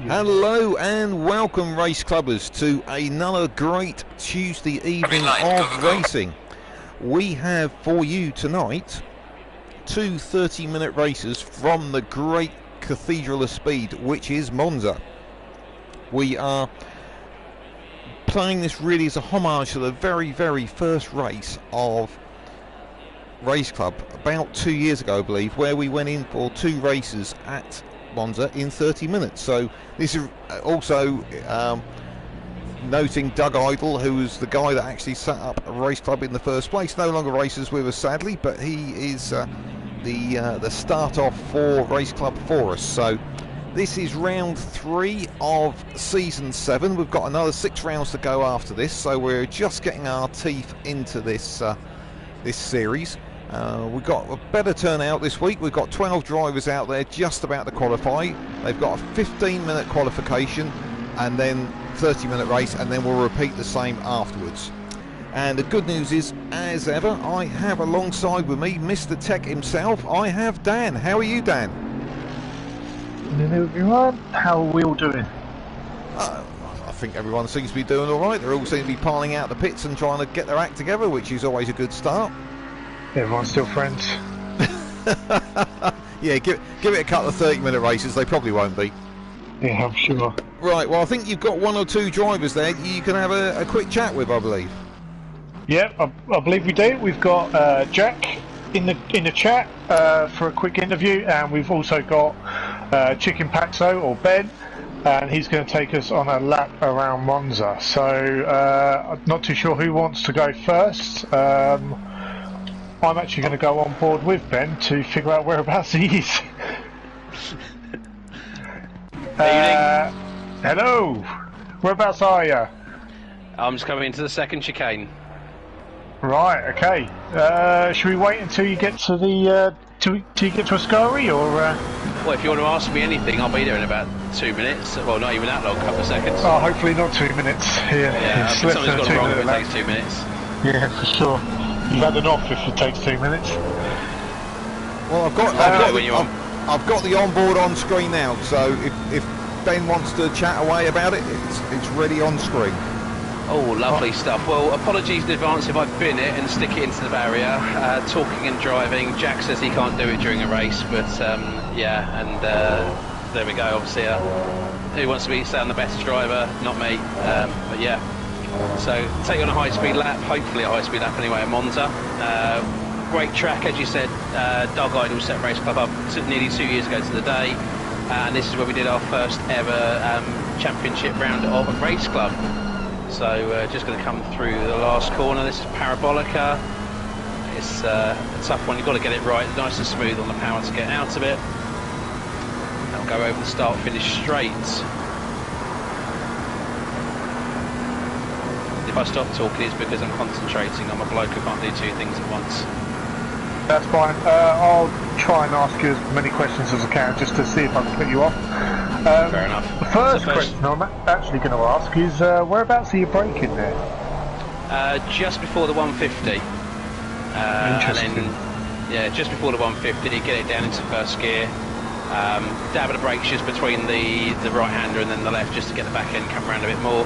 Hello and welcome, race clubbers, to another great Tuesday evening of racing. We have for you tonight two 30-minute races from the great Cathedral of Speed, which is Monza. We are playing this really as a homage to the very, very first race of Race Club about 2 years ago, I believe, where we went in for two races at Monza in 30 minutes. So this is also noting Doug Idle, who was the guy that actually set up a race club in the first place. No longer races with us, sadly, but he is the start off for race club for us. So this is round 3 of season 7. We've got another 6 rounds to go after this, so we're just getting our teeth into this this series. We've got a better turnout this week. We've got 12 drivers out there just about to qualify. They've got a 15-minute qualification and then 30-minute race, and then we'll repeat the same afterwards. And the good news is, as ever, I have alongside with me Mr. Tech himself. I have Dan. How are you, Dan? Hello everyone, how are we all doing? I think everyone seems to be doing all right. They all seem to be piling out the pits and trying to get their act together, which is always a good start. Everyone's still friends. Yeah, give it a couple of 30-minute races. They probably won't be. Yeah, I'm sure. Right, well, I think you've got one or two drivers there you can have a quick chat with, I believe. Yeah, I believe we do. We've got Jack in the chat for a quick interview, and we've also got Chicken Paxo, or Ben, and he's going to take us on a lap around Monza. So I'm not too sure who wants to go first. I'm actually going to go on board with Ben to figure out whereabouts he is. Hello, whereabouts are you? I'm just coming into the second chicane. Right, okay. Should we wait until you get to the till you get to Ascari, or? Well, if you want to ask me anything, I'll be there in about 2 minutes. Well, not even that long, a couple of seconds. Oh, hopefully not 2 minutes. Yeah, it's if less something's than gone wrong, 2 it minutes. takes 2 minutes. Yeah, for sure. You've had an off if it takes 2 minutes. Well, I've got the onboard on screen now, so if Ben wants to chat away about it, it's ready on screen. Oh, lovely stuff. Well, apologies in advance if I bin it and stick it into the barrier. Talking and driving. Jack says he can't do it during a race, but yeah, and there we go. Obviously, who wants to sound the best driver? Not me. But yeah. So take you on a high-speed lap, hopefully a high-speed lap anyway at Monza. Great track, as you said. Doug Idle set Race Club up nearly 2 years ago to the day, and this is where we did our first ever championship round of Race Club. So just going to come through the last corner. This is Parabolica. It's a tough one. You've got to get it right, nice and smooth on the power to get out of it. I'll go over the start-finish straight. If I stop talking, it's because I'm concentrating. I'm a bloke who can't do two things at once. That's fine. I'll try and ask you as many questions as I can, just to see if I can put you off. Fair enough. The first question I'm actually going to ask is, whereabouts are you braking there? Just before the 150. Interesting. And then, yeah, just before the 150, get it down into first gear. Dab of the brakes just between the right-hander and then the left, just to get the back end come around a bit more.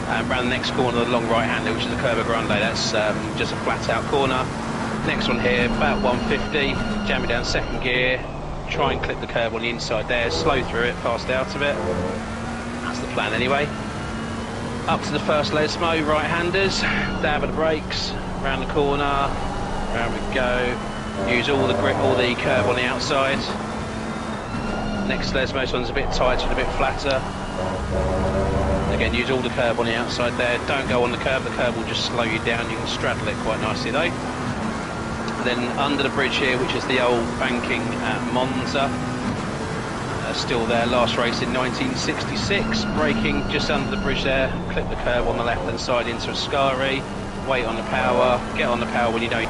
Around the next corner, the long right-hander, which is a Curva Grande, that's just a flat-out corner. Next one here, about 150, jam it down second gear, try and clip the curb on the inside there, slow through it, fast out of it. That's the plan anyway. Up to the first Lesmo, right-handers, dab of the brakes, around the corner, round we go. Use all the grip, all the curb on the outside. Next Lesmo, this one's a bit tighter and a bit flatter. Again, use all the curb on the outside there. Don't go on the curb will just slow you down. You can straddle it quite nicely though. And then under the bridge here, which is the old banking at Monza. Still there, last race in 1966. Braking just under the bridge there. Clip the curb on the left hand side into Ascari. Wait on the power. Get on the power when you know.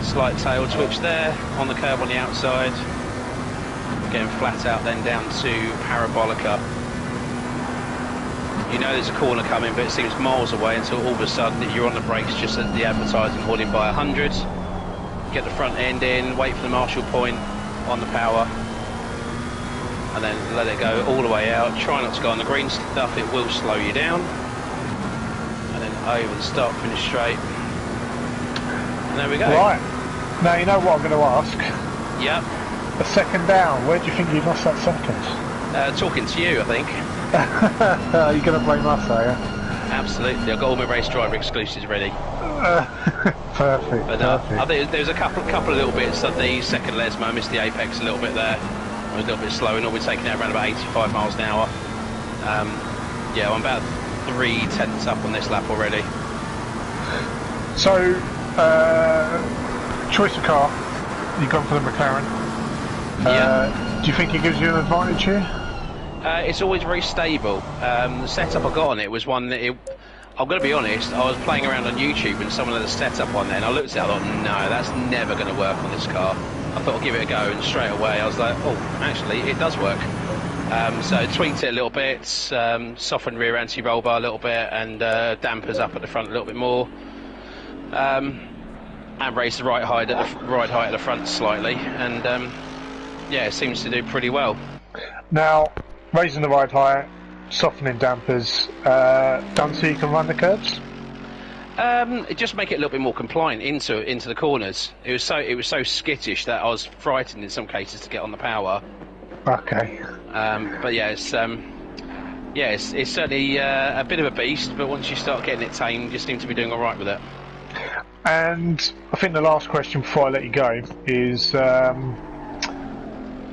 Slight tail twitch there. On the curb on the outside. Getting flat out then down to Parabolica. You know there's a corner coming, but it seems miles away until all of a sudden you're on the brakes just at the advertising hoarding by 100. Get the front end in, wait for the marshal point on the power. and then let it go all the way out. Try not to go on the green stuff, it will slow you down. And then over the stop, finish straight. And there we go. Right. Now you know what I'm going to ask. Yep. A second down, where do you think you lost that second? Talking to you, I think. You're going to blame us, are you? Absolutely, I've got all my race driver exclusives ready. Perfect. But I think there's a couple of little bits of the second Lesmo. I missed the apex a little bit there. I was a little bit slow, and we're taking it around about 85 miles an hour. Yeah, I'm about 3/10 up on this lap already. So, choice of car, you've gone for the McLaren. Yeah. Do you think it gives you an advantage here? It's always very stable. The setup I got on it was one that I'm going to be honest, I was playing around on YouTube and someone had a setup on there, and I looked at it, I thought, no, that's never going to work on this car. I thought I'll give it a go, and straight away I was like, oh, actually, it does work. So I tweaked it a little bit, softened rear anti-roll bar a little bit, and dampers up at the front a little bit more. And raised the right height at the front slightly, and yeah, it seems to do pretty well. Now, raising the ride height, softening dampers, done so you can run the curbs? It just make it a little bit more compliant into the corners. It was so skittish that I was frightened in some cases to get on the power. Okay. But yeah, it's certainly a bit of a beast. But once you start getting it tamed, you seem to be doing all right with it. And I think the last question before I let you go is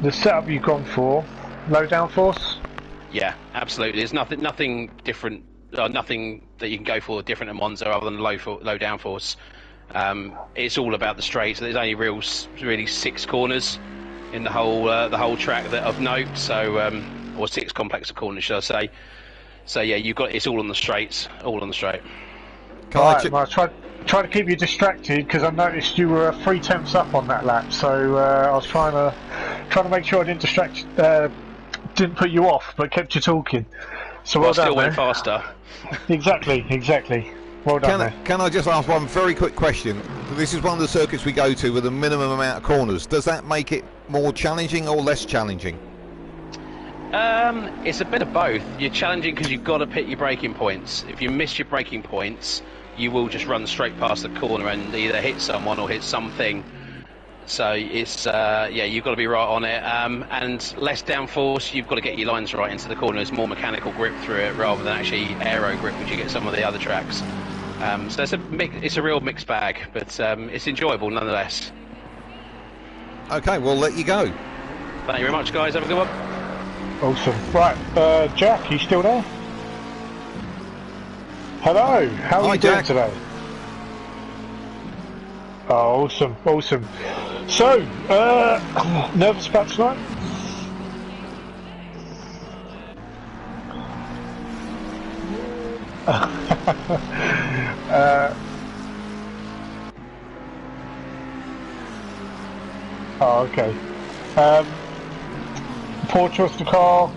the setup you've gone for, low downforce? Yeah, absolutely. There's nothing different, nothing that you can go for different than Monza other than low downforce. It's all about the straight. So there's only really 6 corners in the whole track that of note. So or 6 complex corners, should I say? So yeah, it's all on the straights, all on the straight. Right, well, I tried to keep you distracted because I noticed you were 3/10 up on that lap. So I was trying to make sure I didn't put you off, but kept you talking. So well done, still went there. faster. Exactly. Well done. Can I just ask one very quick question? This is one of the circuits we go to with a minimum amount of corners. Does that make it more challenging or less challenging? It's a bit of both. You're challenging because you've got to pick your braking points. If you miss your braking points, you will just run straight past the corner and either hit someone or hit something. So it's you've got to be right on it, and less downforce. You've got to get your lines right into the corners, more mechanical grip through it rather than actually aero grip, which you get some of the other tracks. So it's a real mixed bag, but it's enjoyable nonetheless. Okay, we'll let you go. Thank you very much, guys. Have a good one. Awesome. Right, Jack, you still there? Hello. How are you doing today? Oh, awesome. So, nervous about tonight? Okay. Poor choice of the car.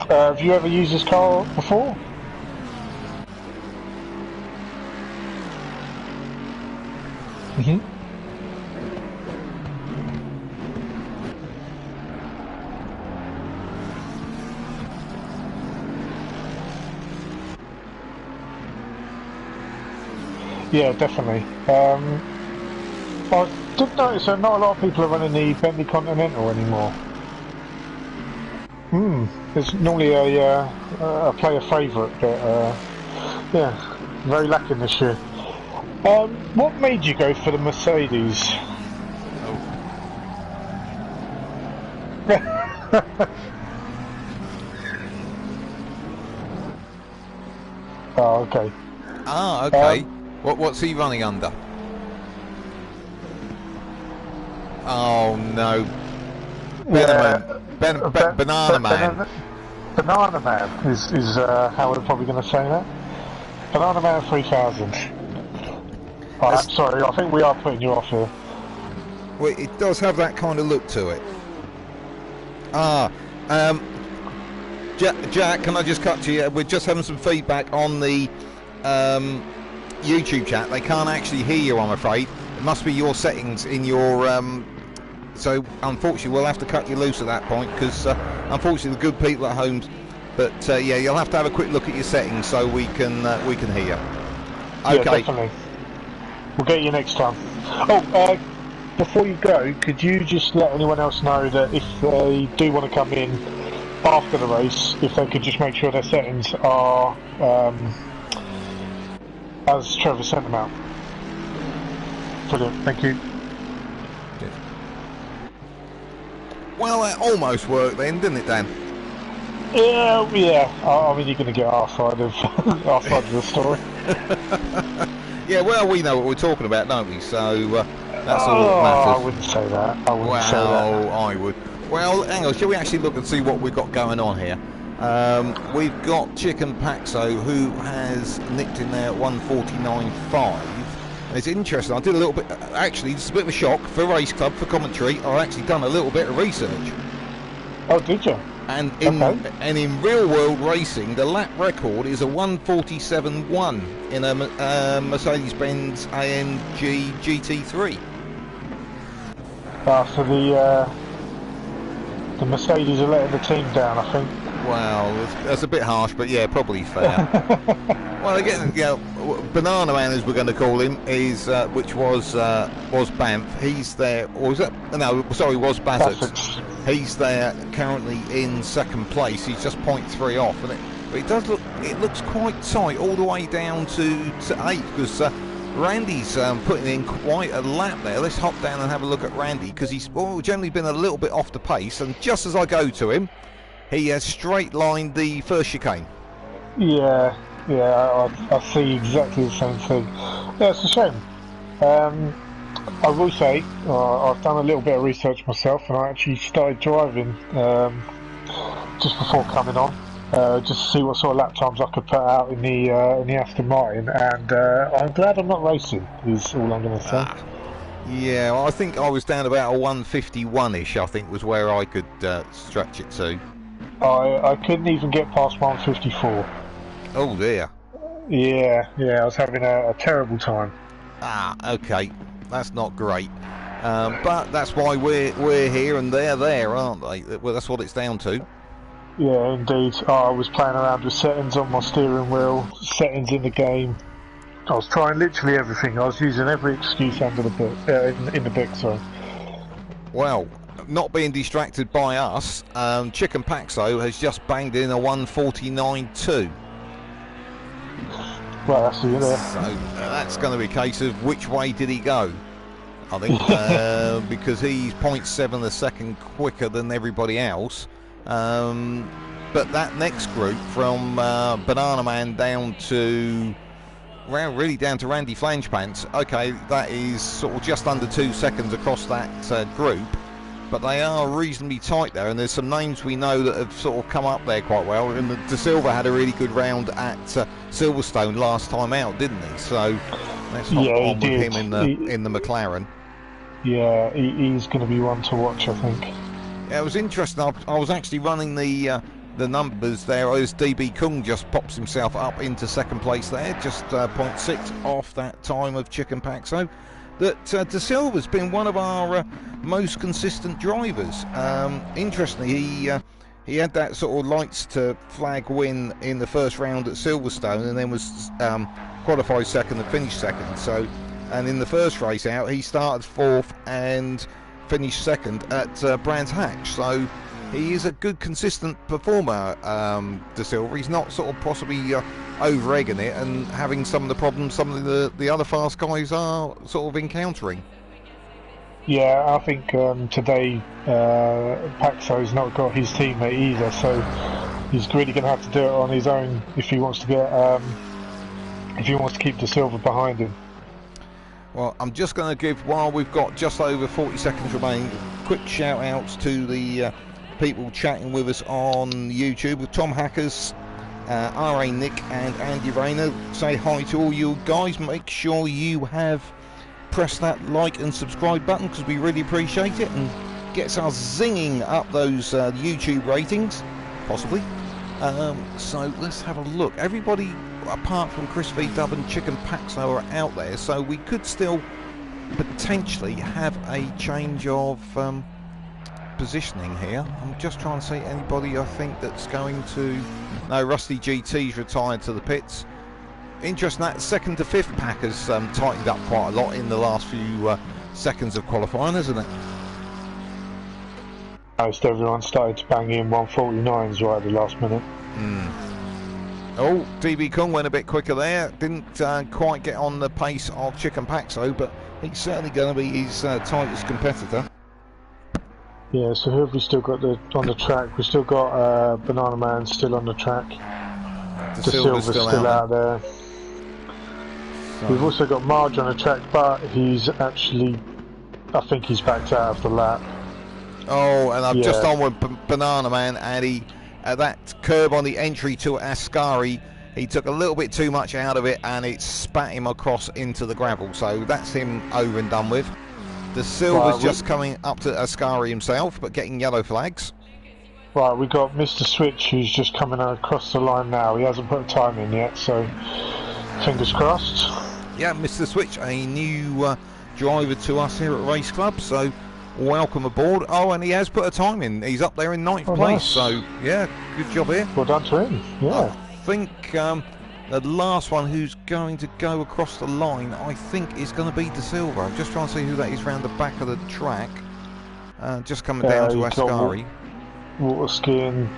Have you ever used this car before? Mm-hmm. Yeah, definitely. I did notice that not a lot of people are running the Bentley Continental anymore. It's normally a player favourite, but yeah, very lacking this year. What made you go for the Mercedes? Oh, okay. Ah, okay. What's he running under? Oh no. Banana Man. Banana Man is how we're probably going to say that. Banana Man 3000. I'm sorry, I think we are putting you off here. Well, it does have that kind of look to it. Jack, can I just cut to you? We're just having some feedback on the YouTube chat. They can't actually hear you, I'm afraid. It must be your settings in your... so, unfortunately, we'll have to cut you loose at that point, because unfortunately, the good people at home. But yeah, you'll have to have a quick look at your settings so we can hear. Yeah, Okay. definitely. We'll get you next time. Oh, before you go, could you just let anyone else know that if they do want to come in after the race, if they could just make sure their settings are as Trevor sent them out. Brilliant, thank you. Well, it almost worked then, didn't it, Dan? Yeah. I mean, you're going to get our side of our side of the story. Yeah, well, we know what we're talking about, don't we? So that's all that matters. I wouldn't say that. I would. Well, hang on. Shall we actually look and see what we've got going on here? We've got Chicken Paxo, who has nicked in there at 1:49.5. And it's interesting. I did a little bit. Actually, it's a bit of a shock for Race Club for commentary. I've actually done a little bit of research. Oh, did you? And in real world racing, the lap record is a 1:47.1 in a Mercedes-Benz AMG GT3. So the Mercedes are letting the team down, I think. Well, that's a bit harsh, but yeah, probably fair. Well, again, Banana Man, as we're going to call him, is which was Banff. He's there, or was that? No, sorry, was Bassett. He's there currently in second place. He's just 0.3 off, and it looks quite tight all the way down to 8 because Randy's putting in quite a lap there. Let's hop down and have a look at Randy because he's generally been a little bit off the pace, and just as I go to him, he has straight lined the first chicane. Yeah, I see exactly the same thing. Yeah, it's a shame. I will say, I've done a little bit of research myself, and I actually started driving just before coming on, just to see what sort of lap times I could put out in the Aston Martin, and I'm glad I'm not racing, is all I'm going to say. Yeah, well, I think I was down about a 1:51-ish, I think, was where I could stretch it to. I couldn't even get past 1:54. Oh dear. Yeah, I was having a terrible time. Okay. That's not great, but that's why we're here and they're there, aren't they? Well, that's what it's down to. Yeah, indeed. I was playing around with settings on my steering wheel, settings in the game. I was trying literally everything. I was using every excuse under the book, in the book. Sorry. Well, not being distracted by us, Chicken Paxo has just banged in a 1:49.2. Well, that's it there. So that's going to be a case of which way did he go, I think, because he's 0.7 a second quicker than everybody else. But that next group from Banana Man down to, well, really down to Randy Flangepants, okay, that is sort of just under 2 seconds across that group. But they are reasonably tight there, and there's some names we know that have sort of come up there quite well. And De Silva had a really good round at Silverstone last time out, didn't he? So let's hop on with him in the McLaren. Yeah, he's going to be one to watch, I think. Yeah, it was interesting. I was actually running the numbers there as DB Kung just pops himself up into second place there, just 0.6 off that time of Chicken Paxo. That De Silva's been one of our most consistent drivers. Interestingly, he had that sort of lights to flag win in the first round at Silverstone, and then was qualified second and finished second. So, and in the first race out, he started fourth and finished second at Brands Hatch. So he is a good, consistent performer, De Silva. He's not sort of possibly over-egging it and having some of the problems some of the other fast guys are sort of encountering. Yeah, I think today Paxo's not got his teammate either, so he's really going to have to do it on his own if he wants to keep De Silva behind him. Well, I'm just going to give, while we've got just over 40 seconds remaining, quick shout outs to the people chatting with us on YouTube, with Tom Hackers, R.A. Nick and Andy Rayner. Say hi to all you guys. Make sure you have pressed that like and subscribe button, because we really appreciate it and gets us zinging up those YouTube ratings, possibly. So let's have a look. Everybody apart from Chris V Dub and Chicken Paxo are out there, so we could still potentially have a change of positioning here. I'm just trying to see anybody I think that's going to... No, Rusty GT's retired to the pits. Interesting, that second to fifth pack has tightened up quite a lot in the last few seconds of qualifying, hasn't it? Most everyone started to bang in 149s right at the last minute. Oh, DB Kung went a bit quicker there. Didn't quite get on the pace of Chicken Paxo, but he's certainly going to be his tightest competitor. Yeah, so who have we still got on the track? We've still got Banana Man still on the track. De Silva's still out there. So. We've also got Marge on the track, but he's actually, I think he's backed out of the lap. Oh, and I've just on with Banana Man, and he, at that curb on the entry to Ascari, he took a little bit too much out of it, and it spat him across into the gravel. So that's him over and done with. De Silva's just coming up to Ascari himself, but getting yellow flags. Right, we've got Mr. Switch, who's just coming across the line now. He hasn't put a time in yet, so fingers crossed. Yeah, Mr. Switch, a new driver to us here at Race Club, so welcome aboard. Oh, and he has put a time in. He's up there in 9th place, nice. So yeah, good job here. Well done to him, yeah. I think the last one who's going to go across the line, I think, is going to be De Silva. I'm just trying to see who that is round the back of the track. Just coming down to Ascari. Water skiing.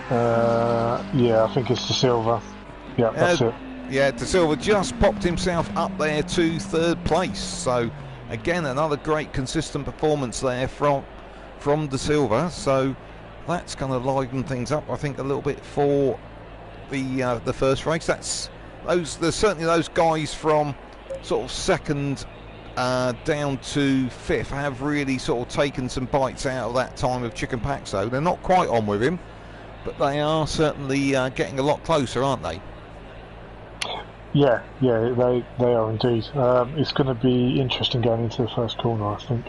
Yeah, I think it's De Silva. Yeah, that's it. Yeah, De Silva just popped himself up there to 3rd place. So again, another great consistent performance there from De Silva. So that's going to liven things up, I think, a little bit for the first race. There's certainly those guys from sort of 2nd down to 5th have really sort of taken some bites out of that time of Chicken Paxo. They're not quite on with him, but they are certainly getting a lot closer, aren't they? Yeah, they are indeed. It's going to be interesting going into the first corner, I think.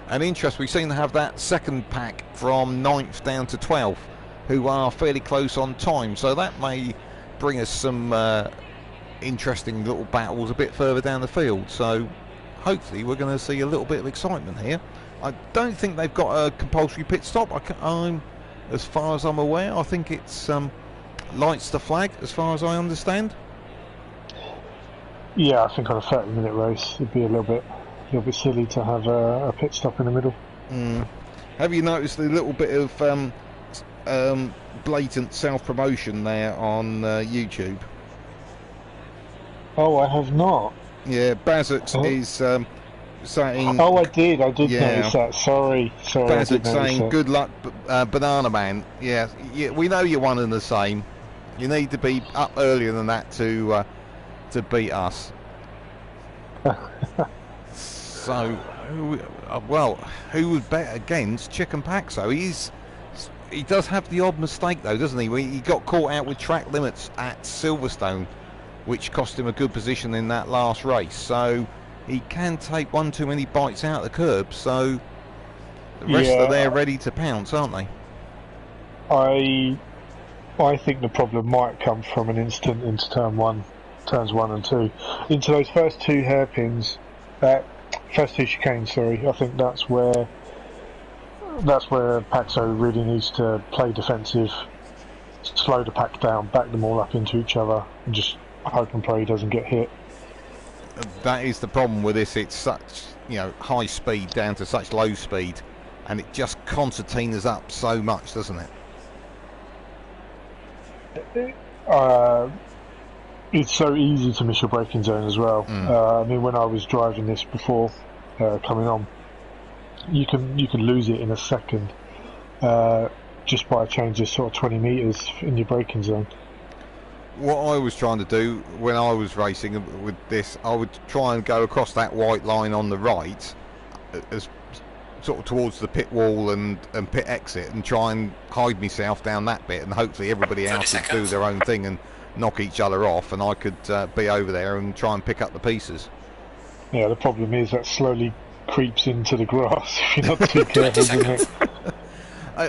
And interest, we seem to have that second pack from 9th down to 12th, who are fairly close on time, so that may bring us some interesting little battles a bit further down the field. So hopefully we're going to see a little bit of excitement here. I don't think they've got a compulsory pit stop. As far as I'm aware, I think it's lights the flag, as far as I understand. Yeah, I think on a 30-minute race it'd be a little bit silly to have a pit stop in the middle. Have you noticed a little bit of blatant self-promotion there on YouTube? Oh, I have not. Yeah, Bazux is saying... Oh, I did notice that. Sorry. Bazux saying, good luck, Banana Man. Yeah, we know you're one and the same. You need to be up earlier than that to beat us. So, who would bet against Chicken Paxo? He does have the odd mistake though, doesn't he? He got caught out with track limits at Silverstone, which cost him a good position in that last race. So he can take one too many bites out of the curb. So the rest are there ready to pounce, aren't they? I think the problem might come from an instant into turns 1 and 2, into those first 2 hairpins, first 2 chicanes. Sorry, I think that's where Paxo really needs to play defensive, slow the pack down, back them all up into each other, and just hope and pray he doesn't get hit. That is the problem with this. It's such high speed down to such low speed, and it just concertinas up so much, doesn't it? It's so easy to miss your braking zone as well. I mean, when I was driving this before coming on, you can lose it in a second just by a change of sort of 20 metres in your braking zone. What I was trying to do when I was racing with this, I would try and go across that white line on the right, as sort of towards the pit wall and pit exit, and try and hide myself down that bit, and hopefully everybody else would do their own thing and knock each other off, and I could be over there and try and pick up the pieces. Yeah, the problem is that slowly creeps into the grass if you're not too careful, doesn't it?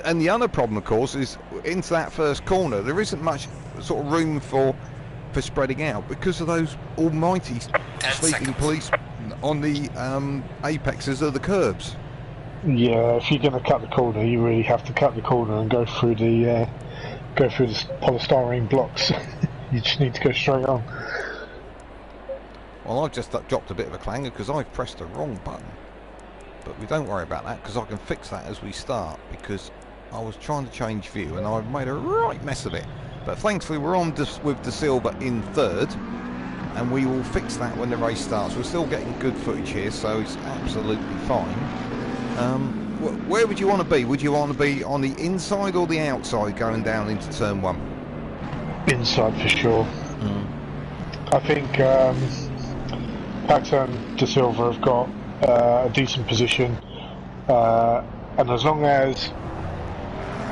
And the other problem, of course, is into that first corner there isn't much sort of room for spreading out because of those almighty sleeping police on the apexes of the curbs. Yeah, if you're going to cut the corner, you really have to cut the corner and go through the polystyrene blocks. You just need to go straight on. Well, I've just dropped a bit of a clanger because I've pressed the wrong button. But we don't worry about that because I can fix that as we start, because I was trying to change view and I've made a right mess of it. But thankfully we're on with De Silva in third, and we will fix that when the race starts. We're still getting good footage here, so it's absolutely fine. Where would you want to be? Would you want to be on the inside or the outside going down into turn 1? Inside for sure. I think Paxo and De Silva have got a decent position, and as long as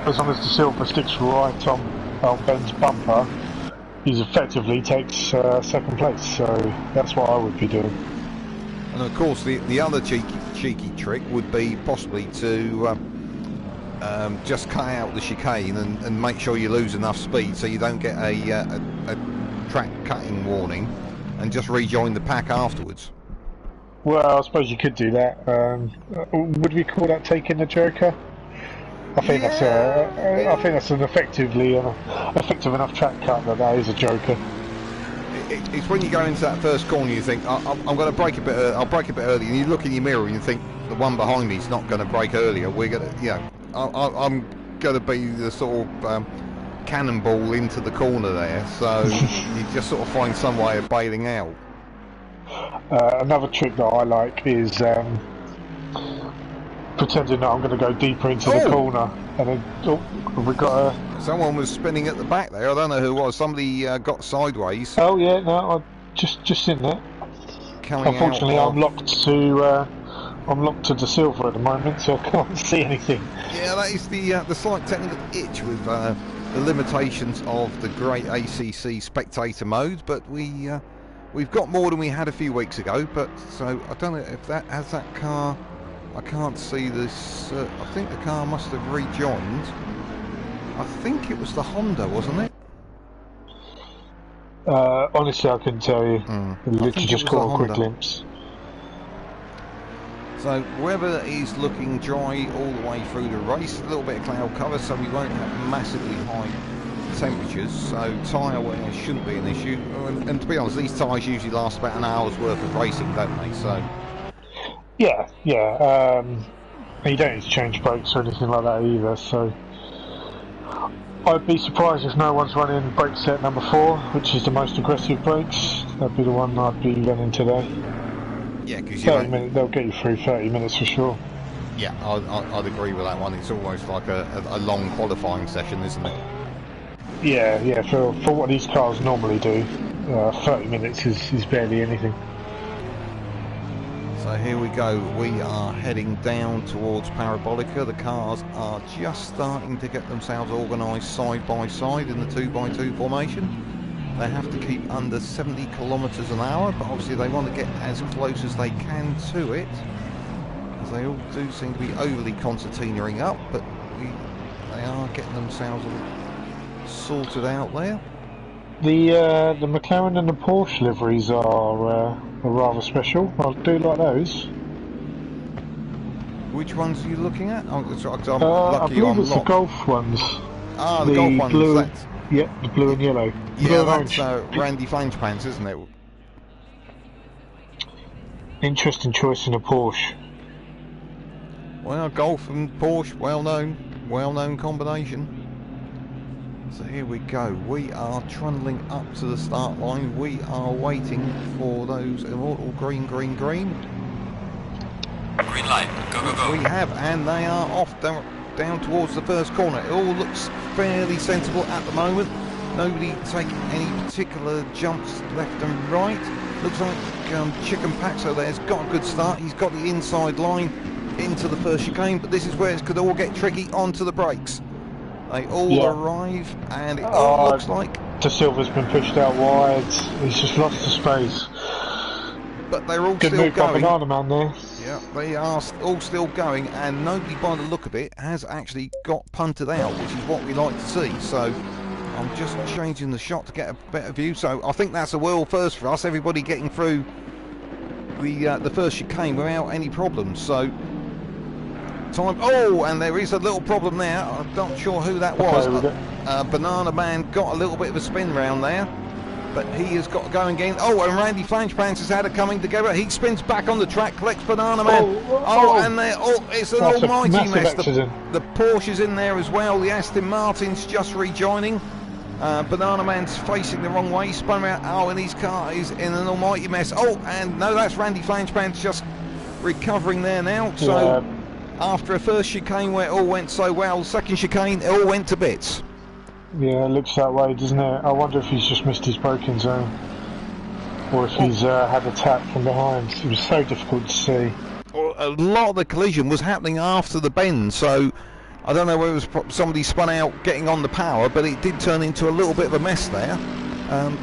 De Silva sticks right on Ben's bumper, he's effectively takes second place. So that's what I would be doing. And of course, the other cheeky trick would be possibly to just cut out the chicane and make sure you lose enough speed so you don't get a track cutting warning, and just rejoin the pack afterwards. Well, I suppose you could do that. Would we call that taking the Joker? I think that's an effective enough track cut that is a Joker. It's when you go into that first corner, you think I'm going to brake a bit. I'll brake a bit early, and you look in your mirror and you think the one behind me is not going to brake earlier. We're going to, I'm going to be the sort of cannonball into the corner there. So you just sort of find some way of bailing out. Another trick that I like is pretending that I'm going to go deeper into the corner, and then we got a. Someone was spinning at the back there. I don't know who it was. Somebody got sideways. Oh yeah, no, I just seen that. Unfortunately, I'm locked to De Silva at the moment, so I can't see anything. Yeah, that is the slight technical itch with the limitations of the great ACC spectator mode. But we've got more than we had a few weeks ago. But so I don't know if that has that car. I can't see this. I think the car must have rejoined. I think it was the Honda, wasn't it? Honestly, I couldn't tell you. Literally just caught a quick glimpse. So weather is looking dry all the way through the race. A little bit of cloud cover, so we won't have massively high temperatures. So tyre wear shouldn't be an issue. And to be honest, these tyres usually last about an hour's worth of racing, don't they? So. Yeah. You don't need to change brakes or anything like that either. So. I'd be surprised if no one's running brake set number 4, which is the most aggressive brakes. That'd be the one I'd be running today. Yeah, because they'll get you through 30 minutes for sure. Yeah, I'd agree with that one. It's almost like a long qualifying session, isn't it? Yeah. For what these cars normally do, 30 minutes is barely anything. So here we go, we are heading down towards Parabolica. The cars are just starting to get themselves organised side by side in the 2x2 formation. They have to keep under 70 kilometres an hour, but obviously they want to get as close as they can to it, as they all do seem to be overly concertinaing up, but they are getting themselves all sorted out there. The McLaren and the Porsche liveries are rather special. I do like those. Which ones are you looking at? I'm lucky I believe it's the Golf ones. Ah, the Golf ones. Blue, yep, the blue and yellow. Yeah, that's Randy Flangepants, isn't it? Interesting choice in a Porsche. Well, Golf and Porsche, well-known combination. So here we go, we are trundling up to the start line. We are waiting for those immortal green. Green light, go. We have, and they are off down towards the first corner. It all looks fairly sensible at the moment. Nobody taking any particular jumps left and right. Looks like Chicken Paxo there's got a good start. He's got the inside line into the first chicane, but this is where it could all get tricky onto the brakes. They all arrive, and it all looks like De Silva's been pushed out wide. He's just lost the space. But they're all Good still move by going. Banana Man there. Yeah, they are all still going, and nobody, by the look of it, has actually got punted out, which is what we like to see. So I'm just changing the shot to get a better view. So I think that's a world first for us. Everybody getting through the first chicane without any problems. So time. Oh, and there is a little problem there. I'm not sure who that was. Banana Man got a little bit of a spin round there, but he has got to go again. Oh, and Randy Flange-Pants has had it coming together. He spins back on the track, collects Banana Man. And there, it's an almighty mess. The Porsche's in there as well. The Aston Martin's just rejoining. Banana Man's facing the wrong way, spun around. Oh, and his car is in an almighty mess. Oh, and no, that's Randy Flange-Pants just recovering there now. So after a first chicane where it all went so well, second chicane, it all went to bits. Yeah, it looks that way, doesn't it? I wonder if he's just missed his braking zone, or if he's had a tap from behind. It was so difficult to see. Well, a lot of the collision was happening after the bend, so I don't know whether it was somebody spun out getting on the power, but it did turn into a little bit of a mess there.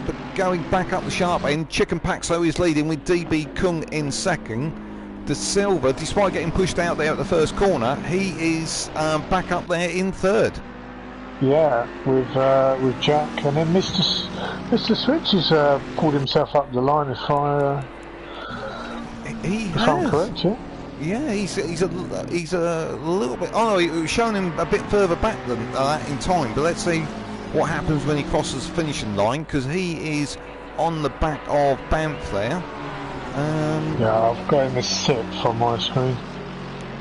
But going back up the sharp end, Chicken Paxo is leading with DB Kung in second. De Silva, despite getting pushed out there at the first corner, he is back up there in third. Yeah, with Jack, and then Mr. Switch has pulled himself up the line. If I'm correct, yeah. Yeah, he's a little bit. Oh no, it was showing him a bit further back than that in time. But let's see what happens when he crosses the finishing line, because he is on the back of Banff there. Yeah, I've got him as sixth on my screen.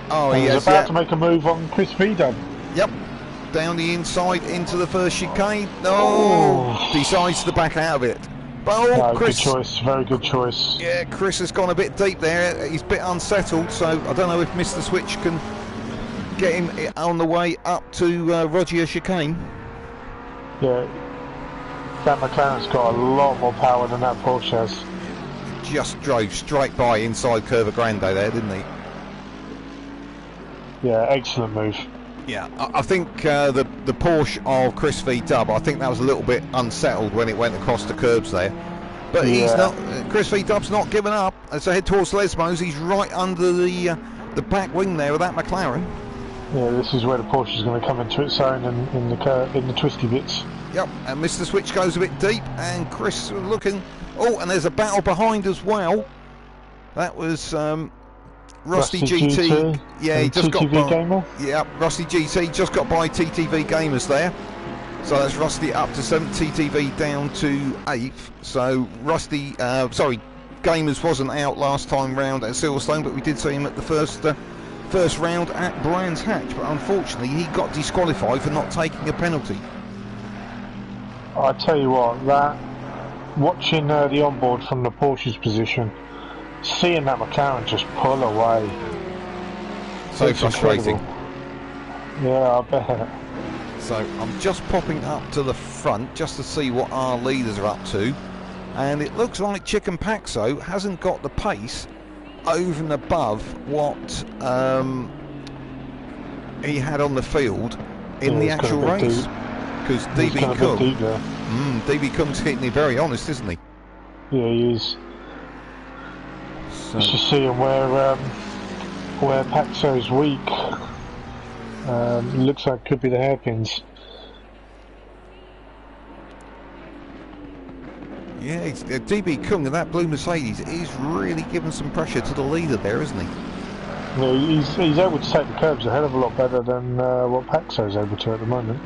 Oh, and he's about to make a move on Chris Vidal. Yep, down the inside into the first chicane. Oh, decides to back out of it. But no, Chris, good choice, very good choice. Yeah, Chris has gone a bit deep there. He's a bit unsettled, so I don't know if Mr. Switch can get him on the way up to Rogier chicane. Yeah, that McLaren's got a lot more power than that Porsche has. Just drove straight by inside Curva Grande there, didn't he? Yeah, excellent move. Yeah, I think the Porsche of Chris V Dub, I think that was a little bit unsettled when it went across the curbs there. But he's not. Chris V Dub's not given up. As I head towards Lesmos, he's right under the back wing there of that McLaren. Yeah, this is where the Porsche is going to come into its own in the twisty bits. Yep, and Mr. Switch goes a bit deep, and Chris looking. Oh, and there's a battle behind as well. That was Rusty GT. Yeah, he just got by. Gamer. Yeah, Rusty GT just got by TTV Gamers there. So that's Rusty up to 7th, TTV down to 8th. So Rusty, Gamers wasn't out last time round at Silverstone, but we did see him at the first round at Brands Hatch. But unfortunately, he got disqualified for not taking a penalty. I tell you what, watching the onboard from the Porsche's position, seeing that McLaren just pull away, so frustrating. Incredible. Yeah, I bet. So I'm just popping up to the front just to see what our leaders are up to, and it looks like Chicken Paxo hasn't got the pace over and above what he had on the field in the actual race. Because DB Kung's hitting it very honest, isn't he? Yeah, he is. So. Just seeing where Paxo's weak. Looks like it could be the hairpins. Yeah, DB Kung and that blue Mercedes is really giving some pressure to the leader there, isn't he? Yeah, he's able to take the curbs a hell of a lot better than what Paxo's able to at the moment.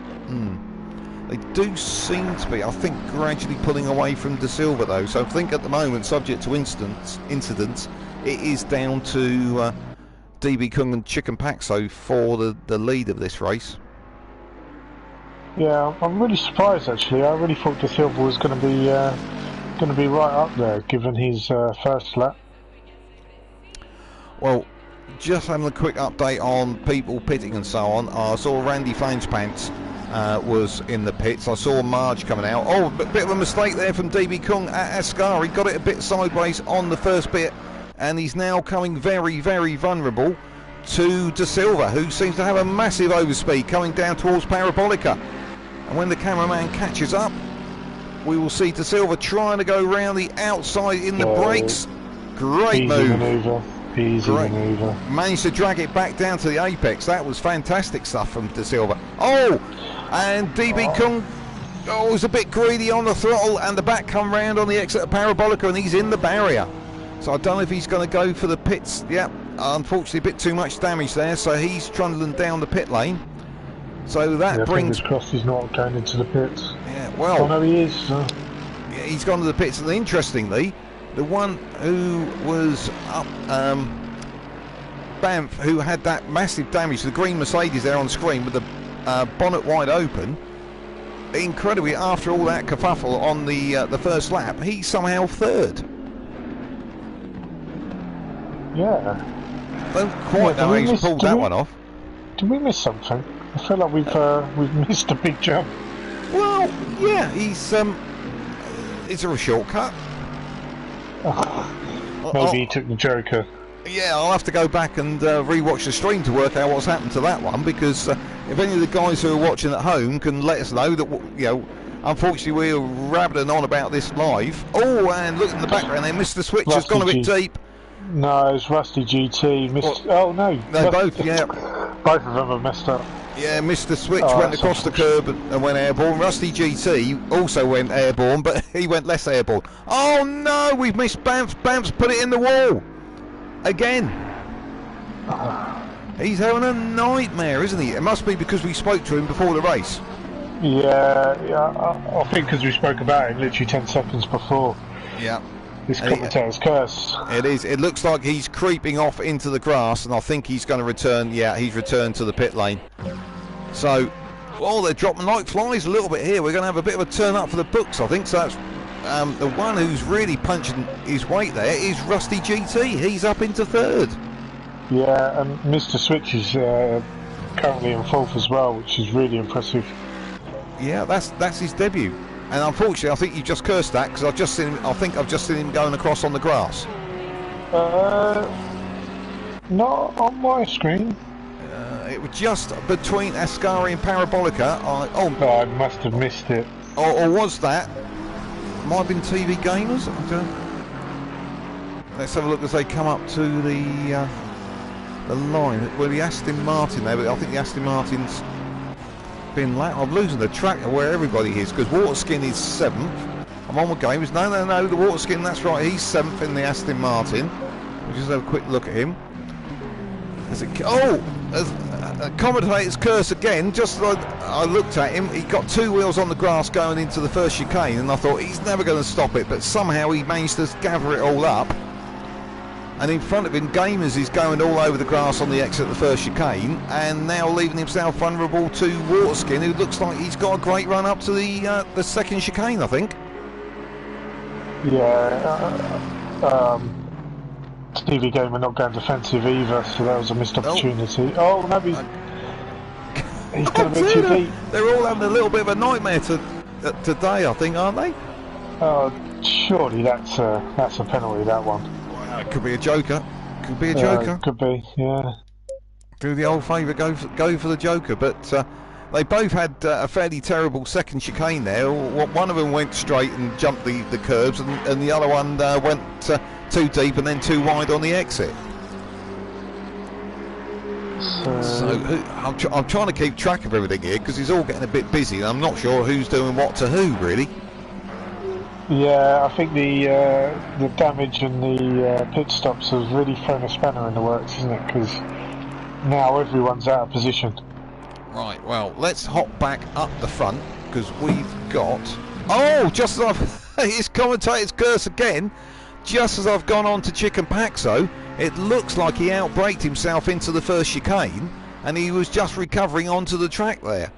They do seem to be, I think, gradually pulling away from De Silva though. So I think at the moment, subject to incidents, it is down to DB Kung and Chicken Paxo for the lead of this race. Yeah, I'm really surprised actually. I really thought De Silva was going to be right up there, given his first lap. Well, just having a quick update on people pitting and so on. I saw Randy Flange-Pants was in the pits. I saw Marge coming out. Oh, a bit of a mistake there from DB Kung at Ascari. Got it a bit sideways on the first bit, and he's now coming very, very vulnerable to De Silva, who seems to have a massive overspeed coming down towards Parabolica. And when the cameraman catches up, we will see De Silva trying to go round the outside in the brakes. Great move. Easy manoeuvre. Managed to drag it back down to the apex. That was fantastic stuff from De Silva. Oh, and DB Kung was a bit greedy on the throttle, and the back come round on the exit of Parabolica, and he's in the barrier. So I don't know if he's going to go for the pits. Yep, unfortunately a bit too much damage there, so he's trundling down the pit lane. So that brings... Fingers crossed he's not going into the pits. Yeah, well... Oh no, he is. Yeah, he's gone to the pits, and interestingly, the one who was up... Banff, who had that massive damage, the green Mercedes there on screen with the bonnet wide open, incredibly, after all that kerfuffle on the first lap, he's somehow third. Yeah. Don't quite know how he's pulled that one off. Did we miss something? I feel like we've missed a big jump. Well, yeah, he's is there a shortcut? Maybe he took the Joker. Yeah, I'll have to go back and re-watch the stream to work out what's happened to that one, because if any of the guys who are watching at home can let us know that, you know, unfortunately we're rabbiting on about this live. Oh, and look in the background there, Mr. Switch has gone a bit deep. No, it's Rusty GT. Oh no, they both, yeah. Both of them have messed up. Yeah, Mr. Switch went across the curb and went airborne. Rusty GT also went airborne, but he went less airborne. Oh no, we've missed Bamps. Bamps put it in the wall. Again. He's having a nightmare, isn't he? It must be because we spoke to him before the race. Yeah, I think because we spoke about it literally 10 seconds before. Yeah. This commentator's curse. It is. It looks like he's creeping off into the grass, and I think he's going to return. Yeah, he's returned to the pit lane. So, well, they're dropping like flies a little bit here. We're going to have a bit of a turn up for the books, I think. So that's the one who's really punching his weight there is Rusty GT. He's up into third. Yeah, and Mr. Switch is currently in fourth as well, which is really impressive. Yeah, that's his debut. And unfortunately, I think you just cursed that because I've just seen him. I think I've just seen him going across on the grass. Not on my screen. It was just between Ascari and Parabolica. I must have missed it. Or was that? Might have been TV Gamers. I don't... Let's have a look as they come up to the line. Well, the Aston Martin there, but I think the Aston Martin's been I'm losing the track of where everybody is, because Waterskin is 7th. I'm on with Gamers. No, the Waterskin, that's right, he's 7th in the Aston Martin. We'll just have a quick look at him. As commentator's curse again. Just like I looked at him, he got 2 wheels on the grass going into the first chicane, and I thought he's never going to stop it, but somehow he managed to gather it all up. And in front of him, Gamers is going all over the grass on the exit of the first chicane, and now leaving himself vulnerable to Waterskin, who looks like he's got a great run up to the second chicane, I think. Yeah, TV Gamer not going defensive either, so that was a missed opportunity. Oh, no, he's going a bit too deep. They're all having a little bit of a nightmare today, I think, aren't they? Oh, surely that's a penalty, that one. It could be a joker. Could be a joker. Could be, yeah. Do the old favour, go for the joker. But they both had a fairly terrible second chicane there. One of them went straight and jumped the curbs, and the other one went too deep and then too wide on the exit. So I'm trying to keep track of everything here because it's all getting a bit busy, and I'm not sure who's doing what to who, really. Yeah, I think the damage and the pit stops has really thrown a spanner in the works, isn't it? Because now everyone's out of position. Right, well, let's hop back up the front, because we've got... Oh, just as I've... His commentator's curse again. Just as I've gone on to Chicken Paxo, it looks like he outbraked himself into the first chicane, and he was just recovering onto the track there.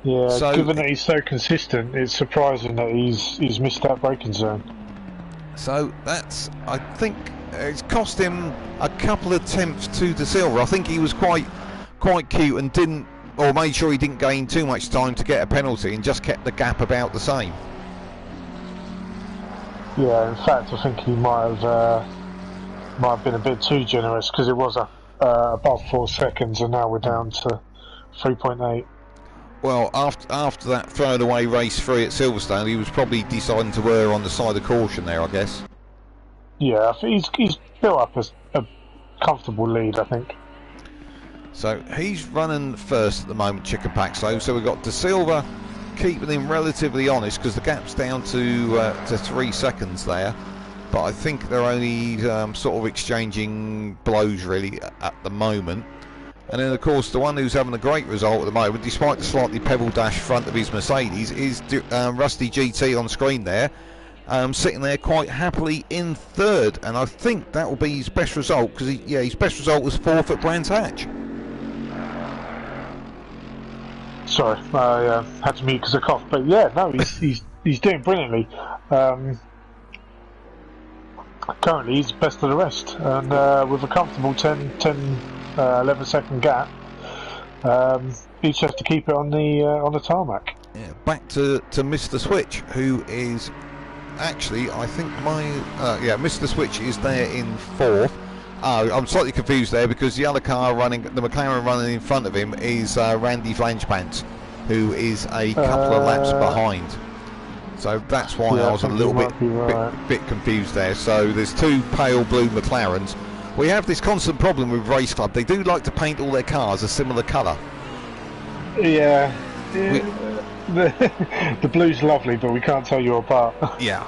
Yeah, so, given that he's so consistent, it's surprising that he's missed that braking zone. So that's, I think, it's cost him a couple of attempts to De Silva. I think he was quite cute and didn't, or made sure he didn't gain too much time to get a penalty and just kept the gap about the same. Yeah, in fact, I think he might have been a bit too generous, because it was above 4 seconds, and now we're down to 3.8. Well, after that thrown away race 3 at Silverstone, he was probably deciding to err on the side of caution there, I guess. Yeah, I think he's built up a comfortable lead, I think. So he's running first at the moment, Chicken Paxo. So we've got De Silva keeping him relatively honest, because the gap's down to 3 seconds there. but I think they're only sort of exchanging blows really at the moment. And then of course the one who's having a great result at the moment, despite the slightly pebble dash front of his Mercedes, is Rusty GT on screen there, sitting there quite happily in third, and I think that will be his best result, because his best result was fourth at Brands Hatch. Sorry, I had to mute because of cough. But yeah, no, he's doing brilliantly. Currently, he's best of the rest, and with a comfortable 11 second gap, he just has to keep it on the tarmac. Yeah, back to Mr. Switch, who is actually, I think Mr. Switch is there in fourth. Oh, I'm slightly confused there, because the other car running, the McLaren running in front of him, is Randy Flangepants, who is a couple of laps behind. So that's why I was a little bit confused there. So there's two pale blue McLarens. We have this constant problem with Race Club. They do like to paint all their cars a similar colour. Yeah. The blue's lovely, but we can't tell you apart. Yeah.